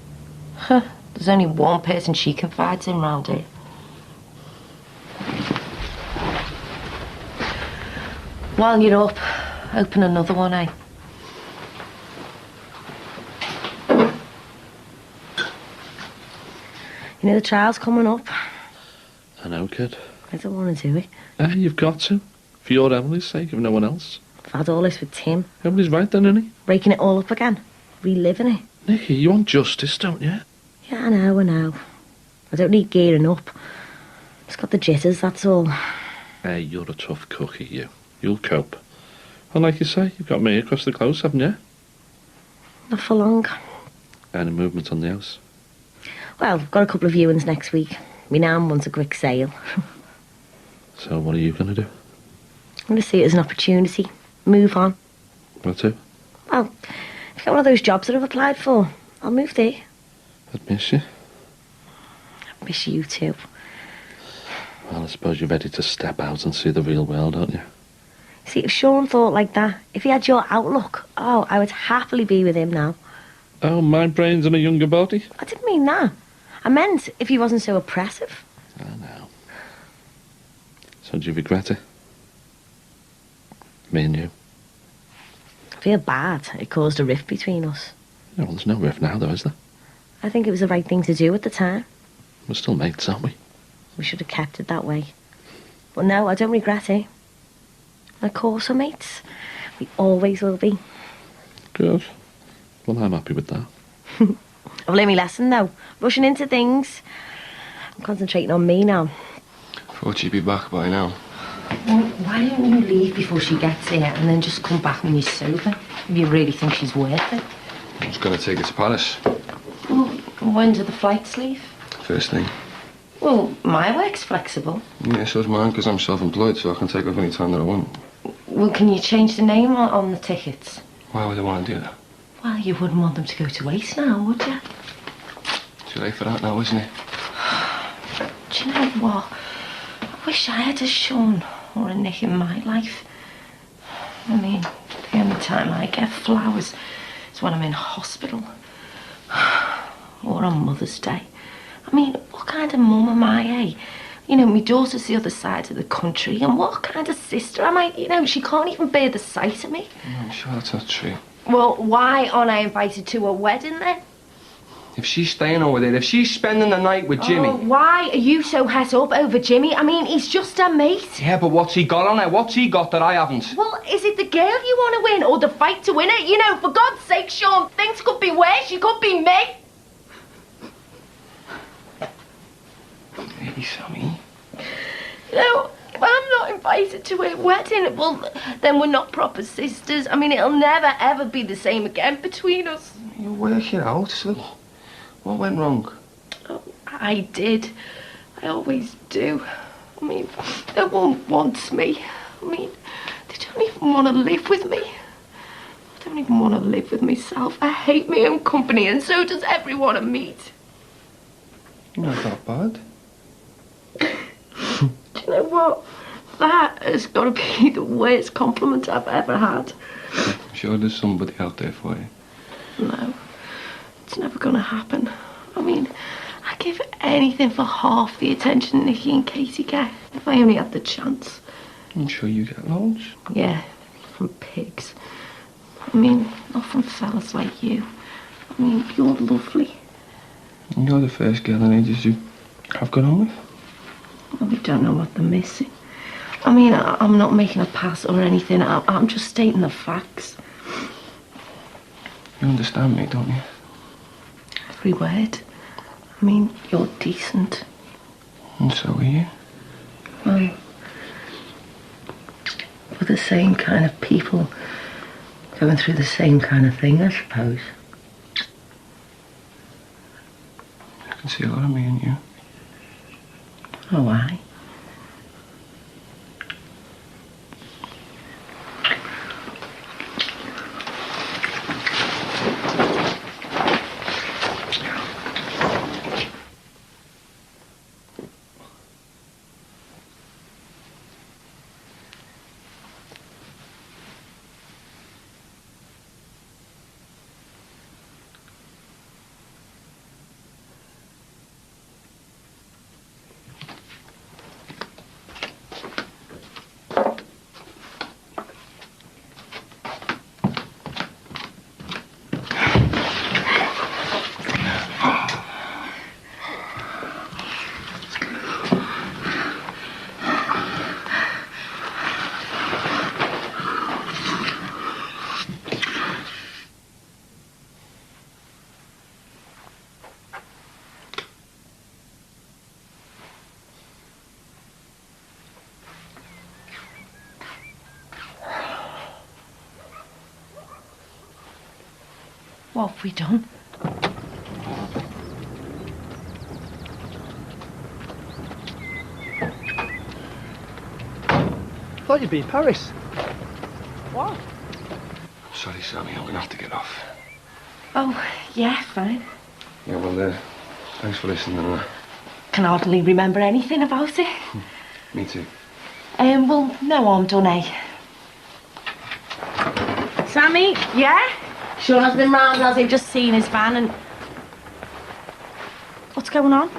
There's only one person she confides in round here. While you're up, open another one, eh? You know the trial's coming up. I know, kid. I don't want to do it. You've got to. For your Emily's sake, if no one else. I've had all this with Tim. Emily's right then, isn't he? Breaking it all up again. Reliving it. Nicky, you want justice, don't you? Yeah, I know. I don't need gearing up. It's got the jitters, that's all. Hey, you're a tough cookie, you. You'll cope. And like you say, you've got me across the close, haven't you? Not for long. Any movement on the house? Well, I've got a couple of viewings next week. My nan wants a quick sale. So what are you going to do? I'm going to see it as an opportunity. Move on. Where to? Well, if I get one of those jobs that I've applied for, I'll move there. I'd miss you. I miss you too. Well, I suppose you're ready to step out and see the real world, aren't you? See, if Sean thought like that, if he had your outlook, oh, I would happily be with him now. Oh, my brain's in a younger body? I didn't mean that. I meant if he wasn't so oppressive. I know. So do you regret it? Me and you? I feel bad. It caused a rift between us. Yeah, well, there's no rift now, though, is there? I think it was the right thing to do at the time. We're still mates, aren't we? We should have kept it that way. But no, I don't regret it. Of course we're mates. We always will be. Good. Well, I'm happy with that. I've learned my lesson, though. Rushing into things. I'm concentrating on me now. Thought she'd be back by now. Well, why don't you leave before she gets here and then just come back when you're sober? If you really think she's worth it. I was going to take her to Paris. Well, when do the flights leave? First thing. Well, my work's flexible. Yeah, so's mine, because I'm self-employed, so I can take off any time that I want. Well, can you change the name on the tickets? Why would I want to do that? Well, you wouldn't want them to go to waste now, would you? Too late for that now, isn't it? Do you know what? I wish I had a Sean or a Nick in my life. I mean, the only time I get flowers is when I'm in hospital. Or on Mother's Day. I mean, what kind of mum am I, eh? You know, my daughter's the other side of the country, and what kind of sister am I? You know, she can't even bear the sight of me. I'm sure that's not true. Well, why aren't I invited to a wedding then? If she's staying over there, if she's spending the night with Jimmy... Oh, why are you so het up over Jimmy? I mean, he's just a mate. Yeah, but what's he got on her? What's he got that I haven't? Well, is it the girl you want to win or the fight to win it? You know, for God's sake, Sean, things could be worse. She could be me. Hey, Sammy. No, if I'm not invited to a wedding, well, then we're not proper sisters. I mean, it'll never, ever be the same again between us. You work it out, so what went wrong? Oh, I did. I always do. I mean, no one wants me. I mean, they don't even want to live with me. I don't even want to live with myself. I hate my own company, and so does everyone I meet. Not that bad. Do you know what? That has got to be the worst compliment I've ever had. I'm sure there's somebody out there for you. No, it's never going to happen. I mean, I'd give anything for half the attention Nicky and Katie get if I only had the chance. I'm sure you get loads. Yeah, from pigs. I mean, not from fellas like you. I mean, you're lovely. You're the first girl in ages you have got on with. Well, we don't know what they're missing. I mean, I'm not making a pass or anything. I'm just stating the facts. You understand me, don't you? Every word. I mean, you're decent. And so are you. Well, we're the same kind of people, going through the same kind of thing, I suppose. I can see a lot of me in you. Oh, why? What have we done? Thought you'd be in Paris. What? I'm sorry, Sammy. I'm going to have to get off. Oh, yeah, fine. Yeah, well, thanks for listening. Can hardly remember anything about it. Me too. Well, no harm done, eh? Sammy? Yeah? Sean has been round as they've just seen his van and... What's going on?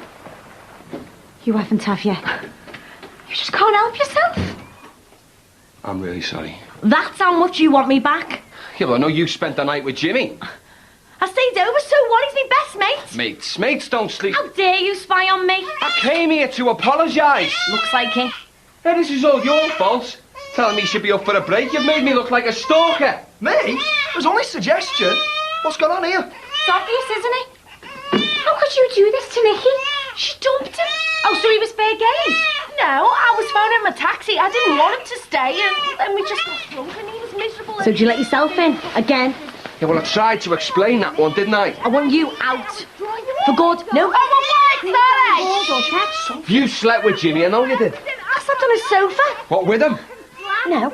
You haven't, have you? You just can't help yourself. I'm really sorry. That's how much you want me back. Yeah, well, I know you spent the night with Jimmy. I stayed over, so what? He's my best mate. Mates don't sleep. How dare you spy on me? I came here to apologise. Looks like it. Hey, this is all your fault. Telling me you should be up for a break. You've made me look like a stalker. Me? It was only a suggestion. What's going on here? It's obvious, isn't it? would you do this to Nicky? She dumped him. Oh, so he was fair game? No, I was phoning my taxi. I didn't want him to stay, and then we just got drunk, and he was miserable. So did you let yourself in? Again? Yeah, well, I tried to explain that one, didn't I? I want you out. For good. No. You slept with Jimmy, I know you did. I slept on his sofa. What, with him? No.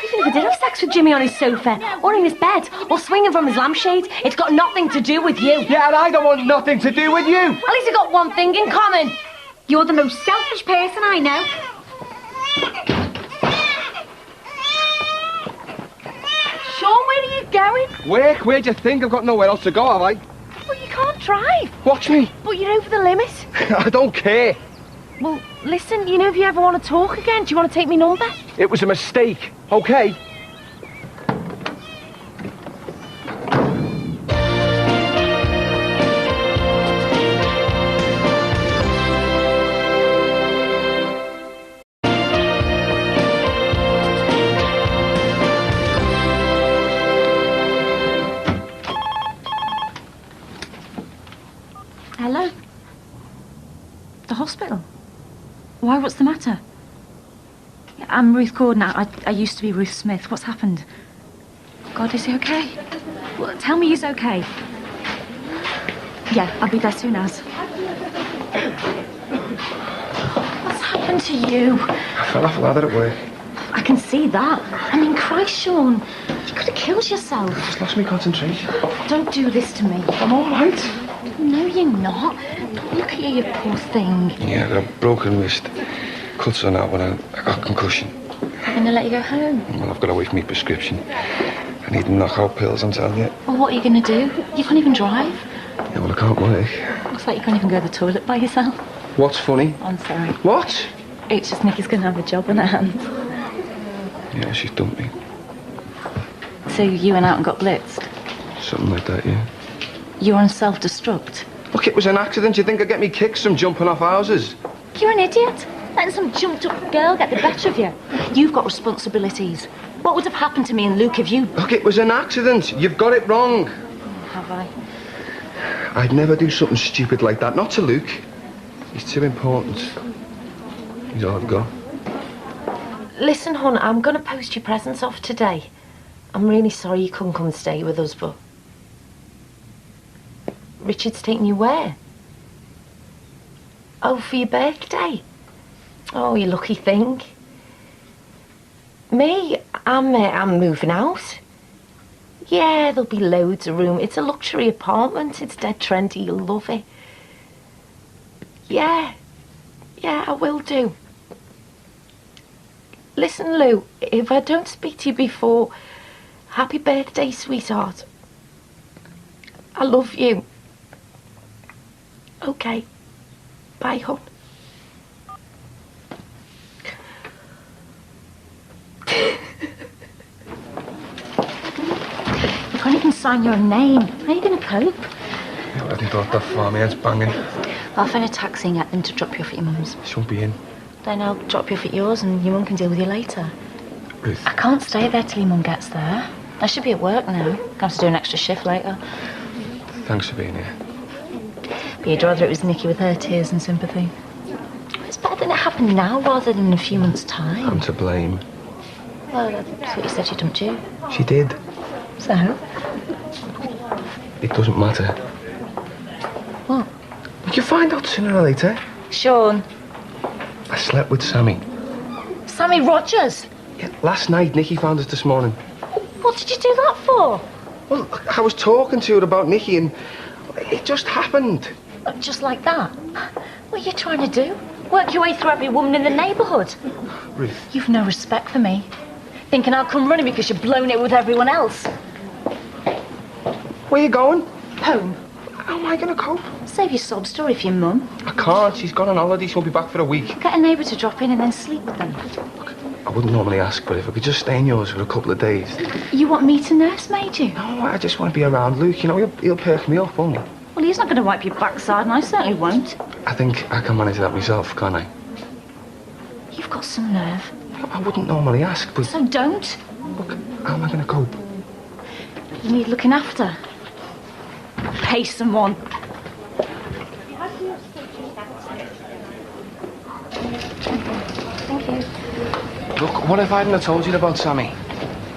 Even if I did have sex with Jimmy on his sofa, or in his bed, or swinging from his lampshade, it's got nothing to do with you. Yeah, and I don't want nothing to do with you. At least we got one thing in common. You're the most selfish person I know. Sean, where are you going? Work, where'd you think? I've got nowhere else to go, have I? Well, you can't drive. Watch me. But you're over the limit. I don't care. Well, listen, you know, if you ever want to talk again, do you want to take me number? It was a mistake, okay? Hello? The hospital? Why, what's the matter? I'm Ruth Gordon. I used to be Ruth Smith. What's happened? God, is he okay? Well, tell me he's okay. Yeah, I'll be there soon as. What's happened to you? I fell off a ladder at work. I can see that. I mean, Christ, Sean. You could have killed yourself. I just lost my concentration. Don't do this to me. I'm all right. No, you're not. Look at you, you poor thing. Yeah, I got a broken wrist. Cuts on that one. I got concussion. I'm going to let you go home. Well, I've got to wait for my prescription. I need knockout pills, I'm telling you. Well, what are you going to do? You can't even drive. Yeah, well, I can't work. Looks like you can't even go to the toilet by yourself. What's funny? I'm sorry. What? It's just Nicky's going to have a job on her hands. Yeah, she's dumped me. So you went out and got blitzed? Something like that, yeah. You were on self-destruct? Look, it was an accident. You think I'd get me kicks from jumping off houses? You're an idiot. Letting some jumped-up girl get the better of you. You've got responsibilities. What would have happened to me and Luke if you... Look, it was an accident. You've got it wrong. Have I? I'd never do something stupid like that. Not to Luke. He's too important. He's all I've got. Listen, hon, I'm going to post your presents off today. I'm really sorry you couldn't come and stay with us, but... Richard's taking you where? Oh, for your birthday? Oh, you lucky thing. Me? I'm moving out. Yeah, there'll be loads of room. It's a luxury apartment. It's dead trendy. You'll love it. Yeah, I will do. Listen, Lou, if I don't speak to you before, happy birthday, sweetheart. I love you. Okay. Bye, hon. You can't even sign your name. How are you going to cope? Yeah, well, I thought that far. My head's banging. I'll find a taxi and get them to drop you off at your mum's. She won't be in. Then I'll drop you off at yours and your mum can deal with you later. Ruth. I can't stay there till your mum gets there. I should be at work now. Gonna have to do an extra shift later. Thanks for being here. But you'd rather it was Nicky with her tears and sympathy. It's better than it happened now rather than in a few months' time. I'm to blame. Well, that's what you said she dumped you. She did. So? It doesn't matter. What? We can find out sooner or later. Sean. I slept with Sammy. Sammy Rogers? Yeah, last night, Nicky found us this morning. What did you do that for? Well, I was talking to her about Nicky and it just happened. Just like that? What are you trying to do? Work your way through every woman in the neighbourhood? Ruth. You've no respect for me. Thinking I'll come running because you've blown it with everyone else. Where you going? Home. How am I going to cope? Save your sob story for your mum. I can't. She's gone on holiday. She won't be back for a week. Get a neighbour to drop in and then sleep with them. Look, I wouldn't normally ask, but if I could just stay in yours for a couple of days. You want me to nursemaid you? No, I just want to be around Luke. You know, he'll perk me up, won't he? Well, he's not going to wipe your backside, and I certainly won't. I think I can manage that myself, can't I? You've got some nerve. I wouldn't normally ask, but... So don't. Look, how am I going to cope? You need looking after. Pay someone. Look, what if I hadn't have told you about Sammy?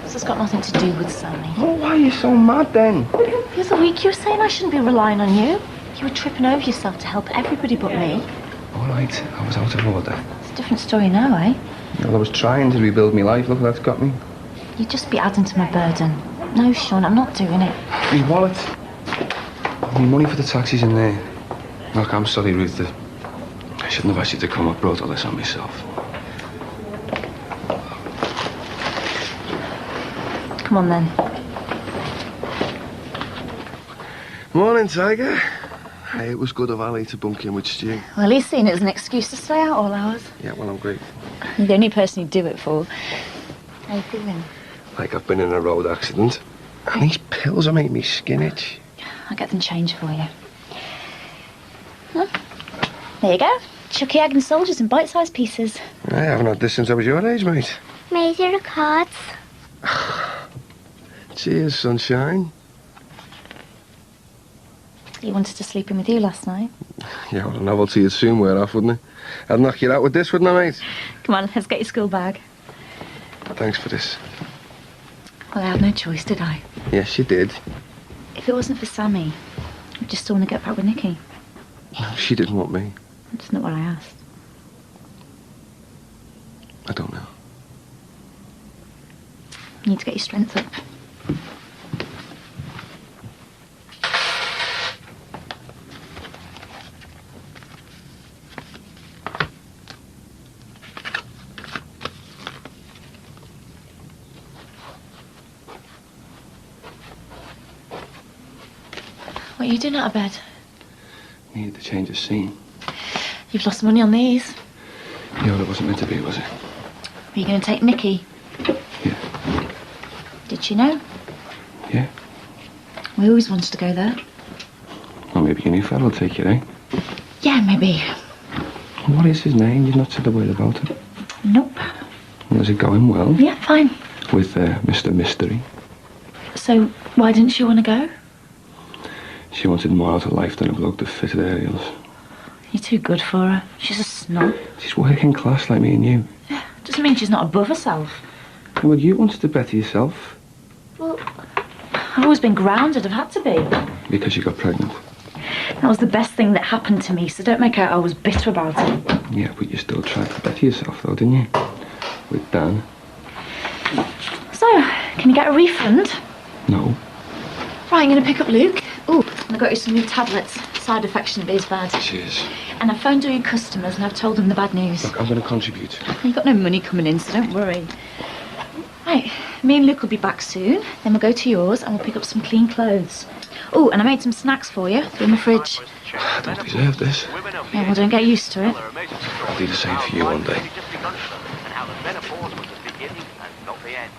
This has got nothing to do with Sammy. Oh, why are you so mad then? The other week you were saying I shouldn't be relying on you. You were tripping over yourself to help everybody but me. All right, I was out of order. It's a different story now, eh? Well, I was trying to rebuild my life. Look, that's got me. You'd just be adding to my burden. No, Sean, I'm not doing it. My wallet. My money for the taxis in there. Look, I'm sorry, Ruth. I shouldn't have asked you to come. I brought all this on myself. Come on, then. Morning, Tiger. Hey, it was good of Ali to bunk in with Stu. Well, he's seen it as an excuse to stay out all hours. Yeah, well, I'm grateful. You're the only person you'd do it for. How you feeling? Like I've been in a road accident. And these pills are making me skin itch. I'll get them changed for you. Huh? There you go. Chucky egg and soldiers in bite-sized pieces. I haven't had this since I was your age, mate. Major records. Cheers, sunshine. He wanted to sleep in with you last night. Yeah, well, a novelty would soon wear off, wouldn't it? I'd knock you out with this, wouldn't I, mate? Come on, let's get your school bag. Thanks for this. Well, I had no choice, did I? Yes, you did. If it wasn't for Sammy, I'd just still want to get back with Nikki. She didn't want me. That's not what I asked. I don't know. You need to get your strength up. What are you doing out of bed? Needed to change the scene. You've lost money on these. Yeah, well, it wasn't meant to be, was it? Are you going to take Nikki? Yeah. Did she know? Yeah. We always wanted to go there. Well, maybe your new fella will take you, eh? Yeah, maybe. What is his name? You've not said a word about it. Nope. Well, is it going well? Yeah, fine. With Mr. Mystery? So, why didn't she want to go? She wanted more out of life than a bloke that fitted her heels. You're too good for her. She's a snob. She's working class like me and you. Doesn't mean she's not above herself. Well, you wanted to better yourself. Well, I've always been grounded. I've had to be. Because you got pregnant. That was the best thing that happened to me, so don't make out I was bitter about it. Yeah, but you still tried to better yourself, though, didn't you? With Dan. So, can you get a refund? No. Right, I'm going to pick up Luke. Oh, and I got you some new tablets. Side effects shouldn't be as bad. Cheers. And I've phoned all your customers and I've told them the bad news. Look, I'm going to contribute. You've got no money coming in, so don't worry. Right, me and Luke will be back soon. Then we'll go to yours and we'll pick up some clean clothes. Oh, and I made some snacks for you. They're in the fridge. I don't deserve this. Yeah, well, don't get used to it. I'll do the same for you one day. And how the menopause was the beginning and not the end.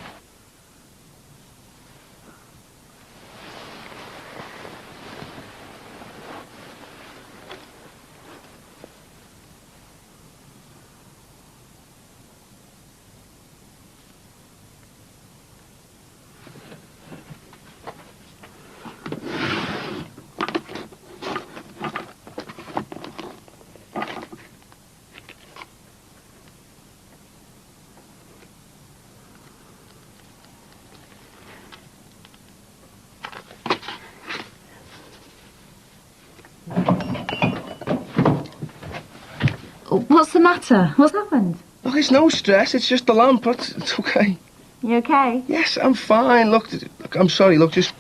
What's the matter? What's happened? Look, it's no stress. It's just the lamp. It's okay. You okay? Yes, I'm fine. Look, I'm sorry. Look, just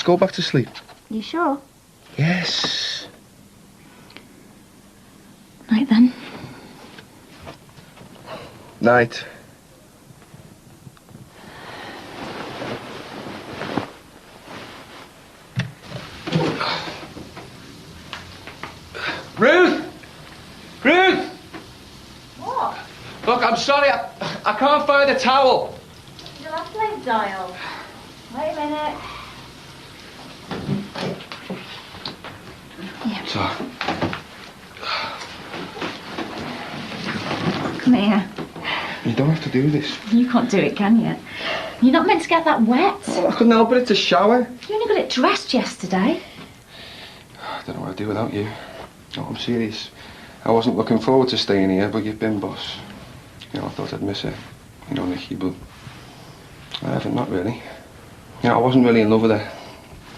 go back to sleep. You sure? Yes. Night then. Night. Ruth! Ruth! What? Look, I'm sorry. I can't find a towel. Your last name dial. Wait a minute. Yeah. So, Come here. you don't have to do this. You can't do it, can you? You're not meant to get that wet. Well, I couldn't help it. It's a shower. You only got it dressed yesterday. I don't know what I'd do without you. No, I'm serious. I wasn't looking forward to staying here, but you've been boss. You know, I thought I'd miss it. You know, Nicky, but I haven't, not really. You know, I wasn't really in love with her.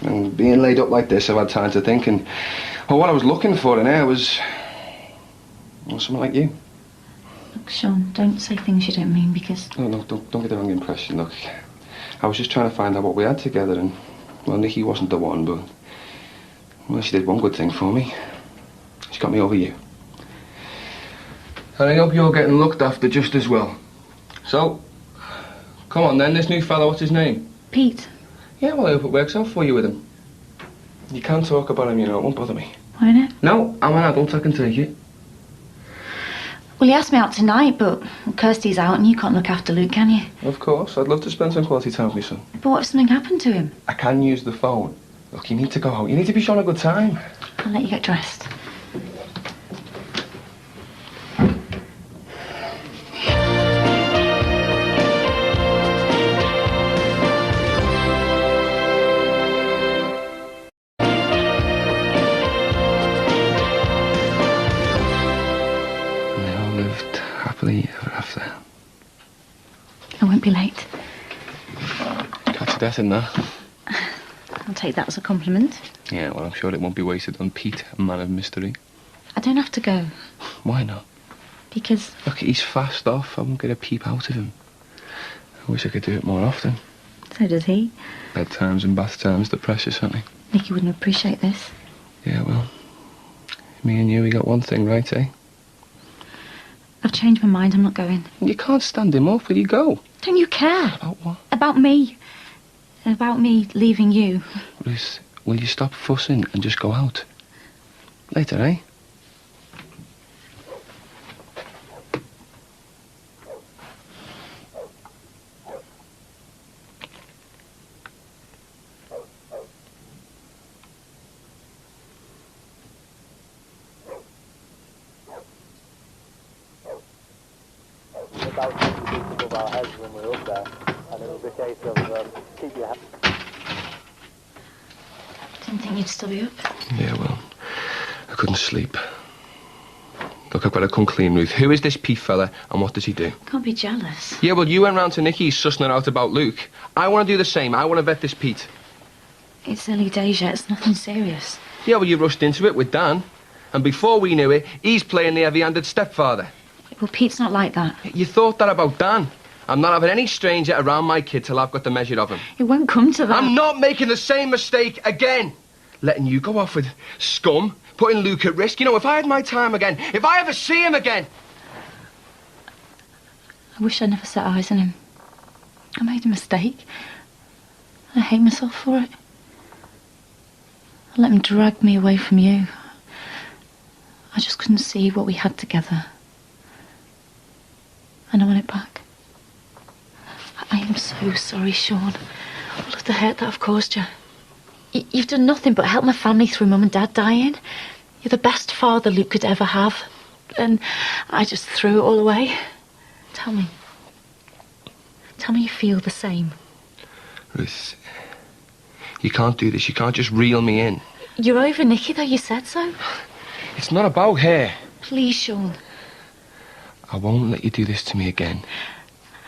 And being laid up like this, I've had time to think, and what I was looking for in her was someone like you. Look, Sean, don't say things you don't mean, because... No, don't get the wrong impression. Look, I was just trying to find out what we had together, and, well, Nicky wasn't the one, but, well, she did one good thing for me. She got me over you. And I hope you're getting looked after just as well. So, come on then, this new fella, what's his name? Pete. Yeah, well, I hope it works out for you with him. You can't talk about him, you know, it won't bother me. Why not? No, I'm an adult, I can take it. Well, he asked me out tonight, but Kirsty's out and you can't look after Luke, can you? Of course, I'd love to spend some quality time with my son. But what if something happened to him? I can use the phone. Look, you need to go out. You need to be shown a good time. I'll let you get dressed. Happily ever after. I won't be late. Catch your death in that. I'll take that as a compliment. Yeah, well, I'm sure it won't be wasted on Pete, a man of mystery. I don't have to go. Why not? Because... Look, he's fast off. I won't get a peep out of him. I wish I could do it more often. So does he. Bedtimes and bath times, they're precious, aren't they? Nicky wouldn't appreciate this. Yeah, well, me and you, we got one thing right, eh? I've changed my mind, I'm not going. You can't stand him up, will you go? Don't you care? About what? About me. About me leaving you. Ruth, will you stop fussing and just go out? Later, eh? About 50 feet above our heads when we're up there, and it'll be a case of keep your head. Didn't think you'd still be up. Yeah, well, I couldn't sleep. Look, I've got to come clean, Ruth. Who is this Pete fella, and what does he do? Can't be jealous. Yeah, well, you went round to Nicky's sussing her out about Luke. I want to do the same. I want to vet this Pete. It's early days yet, it's nothing serious. Yeah, well, you rushed into it with Dan. And before we knew it, he's playing the heavy-handed stepfather. Well, Pete's not like that. You thought that about Dan. I'm not having any stranger around my kid till I've got the measure of him. It won't come to that. I'm not making the same mistake again. Letting you go off with scum, putting Luke at risk. You know, if I had my time again, if I ever see him again... I wish I never set eyes on him. I made a mistake. I hate myself for it. I let him drag me away from you. I just couldn't see what we had together. And I want it back. I am so sorry, Sean. All of the hurt that I've caused you. You've done nothing but help my family through Mum and Dad dying. You're the best father Luke could ever have. And I just threw it all away. Tell me. Tell me you feel the same. Ruth, you can't do this. You can't just reel me in. You're over Nicky, though. You said so. It's not about her. Please, Sean. I won't let you do this to me again.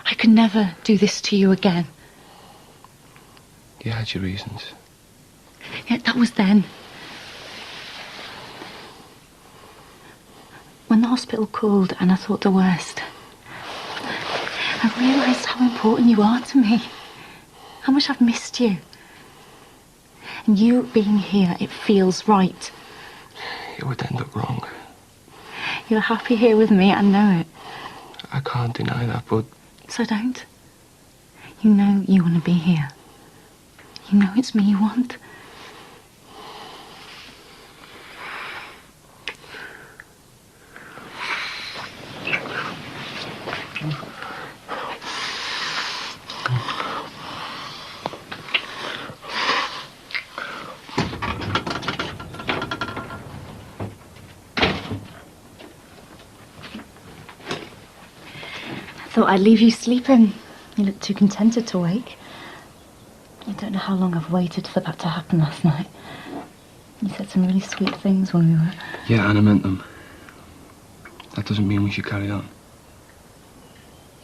I could never do this to you again. You had your reasons. Yeah, that was then. When the hospital called and I thought the worst, I realised how important you are to me. How much I've missed you. And you being here, it feels right. It would end up wrong. You're happy here with me, I know it. I can't deny that, but... So don't. You know you want to be here. You know it's me you want. I thought I'd leave you sleeping. You look too contented to wake. You don't know how long I've waited for that to happen last night. You said some really sweet things when we were... Yeah, and I meant them. That doesn't mean we should carry on.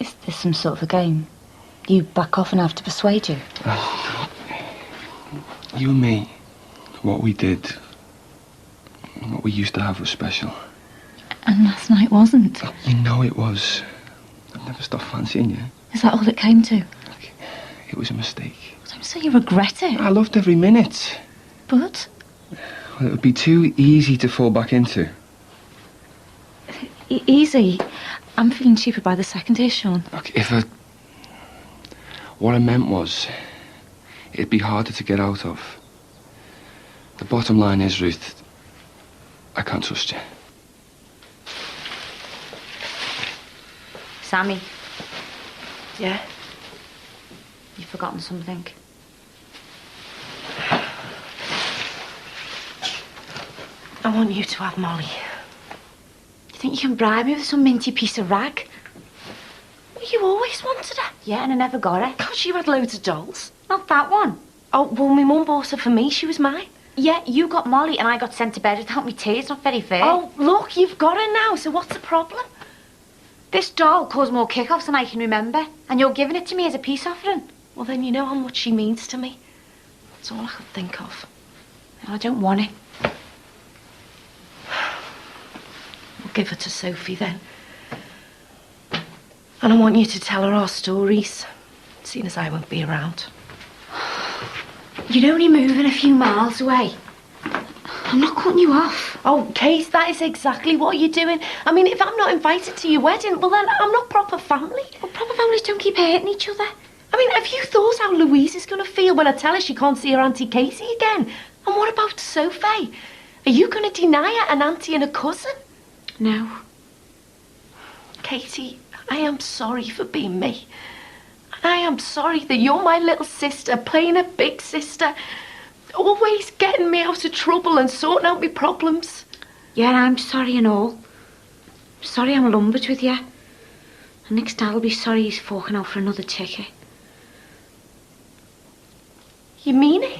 Is this some sort of a game? You back off and I have to persuade you? You and me, what we did, what we used to have was special. And last night wasn't. You know it was. I've never stopped fancying you. Is that all it came to? It was a mistake. Don't say you regret it. I loved every minute. But? Well, it would be too easy to fall back into. Easy. I'm feeling cheaper by the second here, Sean. Look, what I meant was, it'd be harder to get out of. The bottom line is, Ruth, I can't trust you. Sammy, Yeah? you've forgotten something. I want you to have Molly. You think you can bribe me with some minty piece of rag? You always wanted her. Yeah, and I never got it. Because you had loads of dolls. Not that one. Oh, well, my mum bought her for me. She was mine. Yeah, you got Molly and I got sent to bed without me tea. It's not very fair. Oh, look, you've got her now, so what's the problem? This doll caused more kick-offs than I can remember, and you're giving it to me as a peace offering. Well, then you know how much she means to me. That's all I could think of. I don't want it. We'll give her to Sophie then. And I want you to tell her our stories, seeing as I won't be around. You're only moving a few miles away. I'm not cutting you off. Oh, Kate, that is exactly what you're doing. I mean, if I'm not invited to your wedding, well, then I'm not proper family. Well, proper families don't keep hurting each other. I mean, have you thought how Louise is going to feel when I tell her she can't see her Auntie Casey again? And what about Sophie? Are you going to deny her an auntie and a cousin? No. Katie, I am sorry for being me. And I am sorry that you're my little sister, playing a big sister, always getting me out of trouble and sorting out my problems. Yeah, I'm sorry and all. Sorry I'm lumbered with you. And Nick's dad'll be sorry he's forking out for another ticket. You mean it?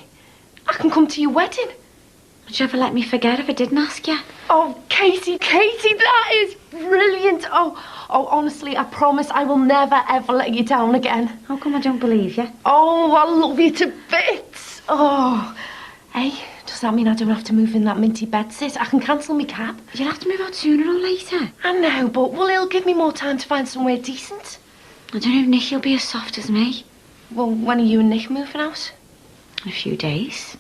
I can come to your wedding? Would you ever let me forget if I didn't ask you? Oh, Katie, that is brilliant. Oh, honestly, I promise I will never, ever let you down again. How come I don't believe you? Oh, I love you to bits. Oh, hey, does that mean I don't have to move in that minty bed, sis? I can cancel my cab. You'll have to move out sooner or later. I know, but well, it'll give me more time to find somewhere decent. I don't know if Nick will be as soft as me. Well, when are you and Nick moving out? In a few days.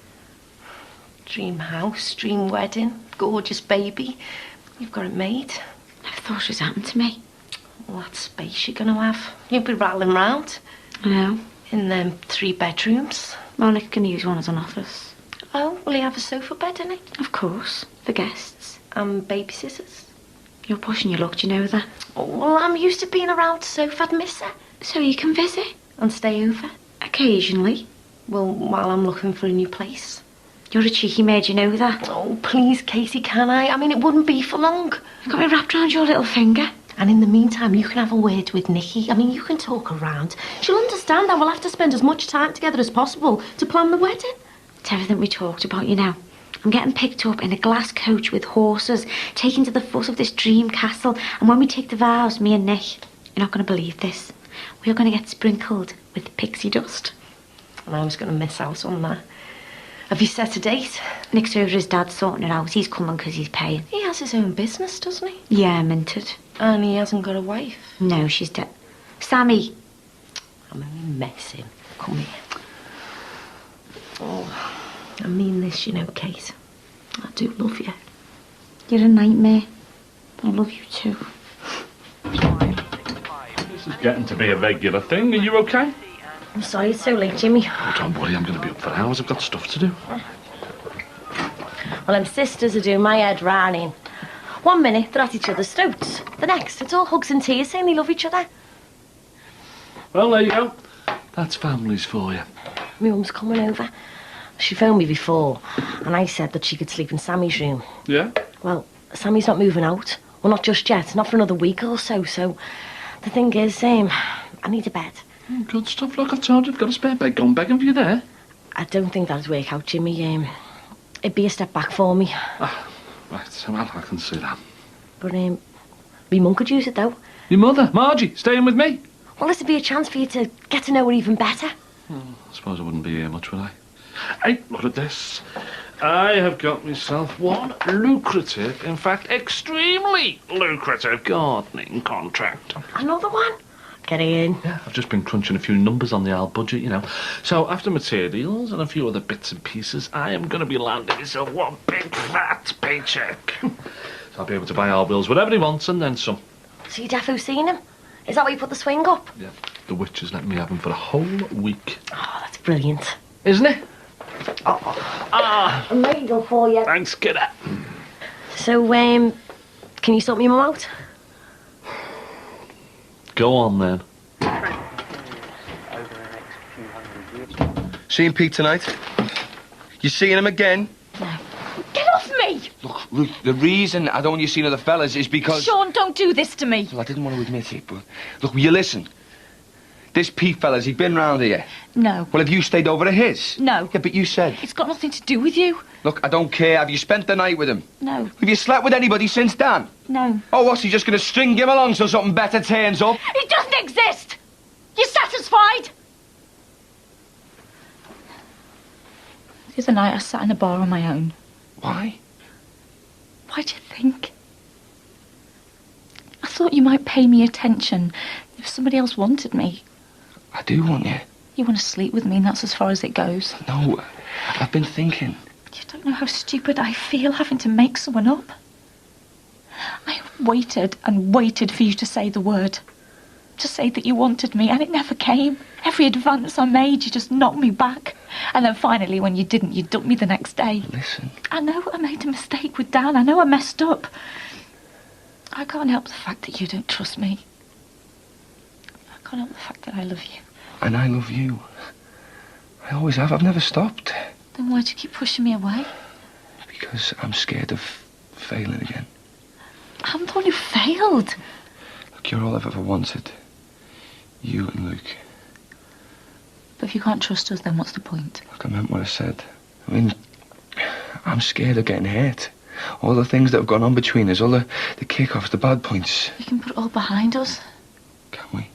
Dream house, dream wedding, gorgeous baby. You've got it made. Never thought it was happened to me. All that space you're going to have. You'll be rattling round. I know. In them 3 bedrooms. Well, Nick can use one as an office. Oh, will he have a sofa bed in it? Of course, for guests. Babysitters? You're pushing your luck, do you know that? Oh, well, I'm used to being around Sofa. I'd miss her. So you can visit? And stay over? Occasionally. Well, while I'm looking for a new place. You're a cheeky maid, you know that. Oh, please, Katie, can I? I mean, it wouldn't be for long. You've got me wrapped around your little finger. And in the meantime, you can have a word with Nikki. I mean, you can talk around. She'll understand that we'll have to spend as much time together as possible to plan the wedding. It's everything we talked about, you know. I'm getting picked up in a glass coach with horses, taken to the foot of this dream castle, and when we take the vows, me and Nick, you're not going to believe this, we're going to get sprinkled with pixie dust. And I was going to miss out on that. Have you set a date? Nick's over his dad sorting it out. He's coming because he's paying. He has his own business, doesn't he? Yeah, minted. And he hasn't got a wife? No, she's dead. Sammy. I'm only messing. Come here. Oh, I mean this, you know, Kate. I do love you. You're a nightmare. I love you too. This is getting to be a regular thing. Are you okay? I'm sorry it's so late, Jimmy. Oh, don't worry, I'm going to be up for hours. I've got stuff to do. Well, them sisters are doing my head running. 1 minute, they're at each other's throats. The next, it's all hugs and tears saying they love each other. Well, there you go. That's families for you. My mum's coming over. She phoned me before, and I said that she could sleep in Sammy's room. Yeah? Well, Sammy's not moving out. Well, not just yet. Not for another week or so. So, the thing is, I need a bed. Good stuff. Look, I've told you I've got a spare bed. Go and begging for you there. I don't think that'd work out, Jimmy. It'd be a step back for me. Right, so well, I can see that. But, my mum could use it, though. Your mother, Margie, staying with me? Well, this would be a chance for you to get to know her even better. I suppose I wouldn't be here much, would I? Hey, look at this. I have got myself one lucrative, in fact, extremely lucrative gardening contract. Another one? Get in. Yeah, I've just been crunching a few numbers on the old budget, you know. So after materials and a few other bits and pieces, I am going to be landing myself one big fat paycheck. So I'll be able to buy our bills whatever he wants and then some. So you defo seen him? Is that why you put the swing up? Yeah, the witch has let me have him for a whole week. Oh, that's brilliant. Isn't it? I'm ready to go for you. Thanks, kiddo. So, can you sort me mum out? Go on, then. Seeing Pete tonight? You seeing him again? Get off me! Look, the reason I don't want you seeing other fellas is because... Sean, don't do this to me. Well, I didn't want to admit it, but... Look, will you listen? This Pete fella's, he been round here. No. Well, have you stayed over at his? No. Yeah, but you said... It's got nothing to do with you. Look, I don't care. Have you spent the night with him? No. Have you slept with anybody since Dan? No. Oh, what's he just going to string him along so something better turns up? It doesn't exist! You satisfied? The other night I sat in a bar on my own. Why? Why do you think? I thought you might pay me attention if somebody else wanted me. I do want you. You want to sleep with me and that's as far as it goes. No, I've been thinking. You don't know how stupid I feel having to make someone up. I waited and waited for you to say the word. To say that you wanted me, and it never came. Every advance I made, you just knocked me back. And then finally, when you didn't, you dumped me the next day. Listen. I know I made a mistake with Dan. I know I messed up. I can't help the fact that you don't trust me. I can't help the fact that I love you. And I love you. I always have. I've never stopped. Then why do you keep pushing me away? Because I'm scared of failing again. I'm the one who failed. Look, you're all I've ever wanted. You and Luke. But if you can't trust us, then what's the point? Look, I meant what I said. I mean, I'm scared of getting hurt. All the things that have gone on between us, all the kick-offs, the bad points. We can put it all behind us. Can we?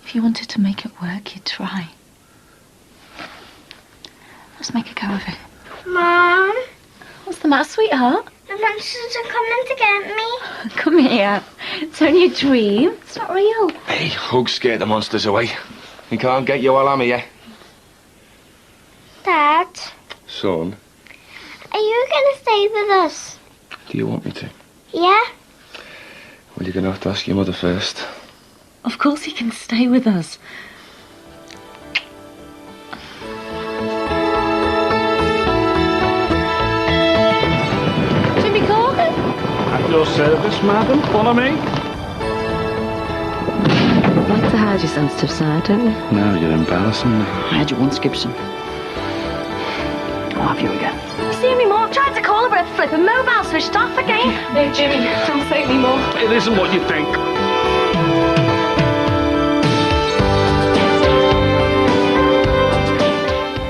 If you wanted to make it work, you'd try. Let's make a go of it. Mom, What's the matter, sweetheart? the monsters are coming to get me. Come here. It's only a dream. It's not real. Hey, Hug scared the monsters away. He can't get you while I'm here. Dad, Son, are you going to stay with us? do you want me to? Yeah? Well, you're going to have to ask your mother first. Of course he can stay with us. Jimmy Corgan? At your service, madam. Follow me. Like to hide your sensitive side, don't you? No, you're embarrassing me. I had you once, Gibson. I'll have you again. You see me more? Tried to call her, but her flipping mobile switched off again. No, Jimmy, don't say any more. It isn't what you think.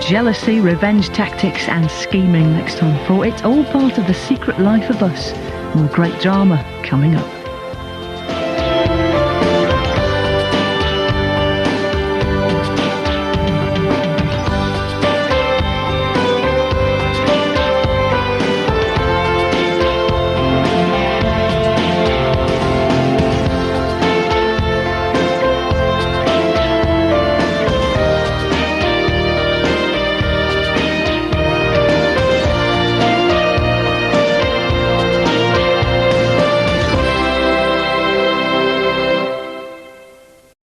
Jealousy, revenge tactics and scheming next time, for it's all part of the secret life of us. More great drama coming up.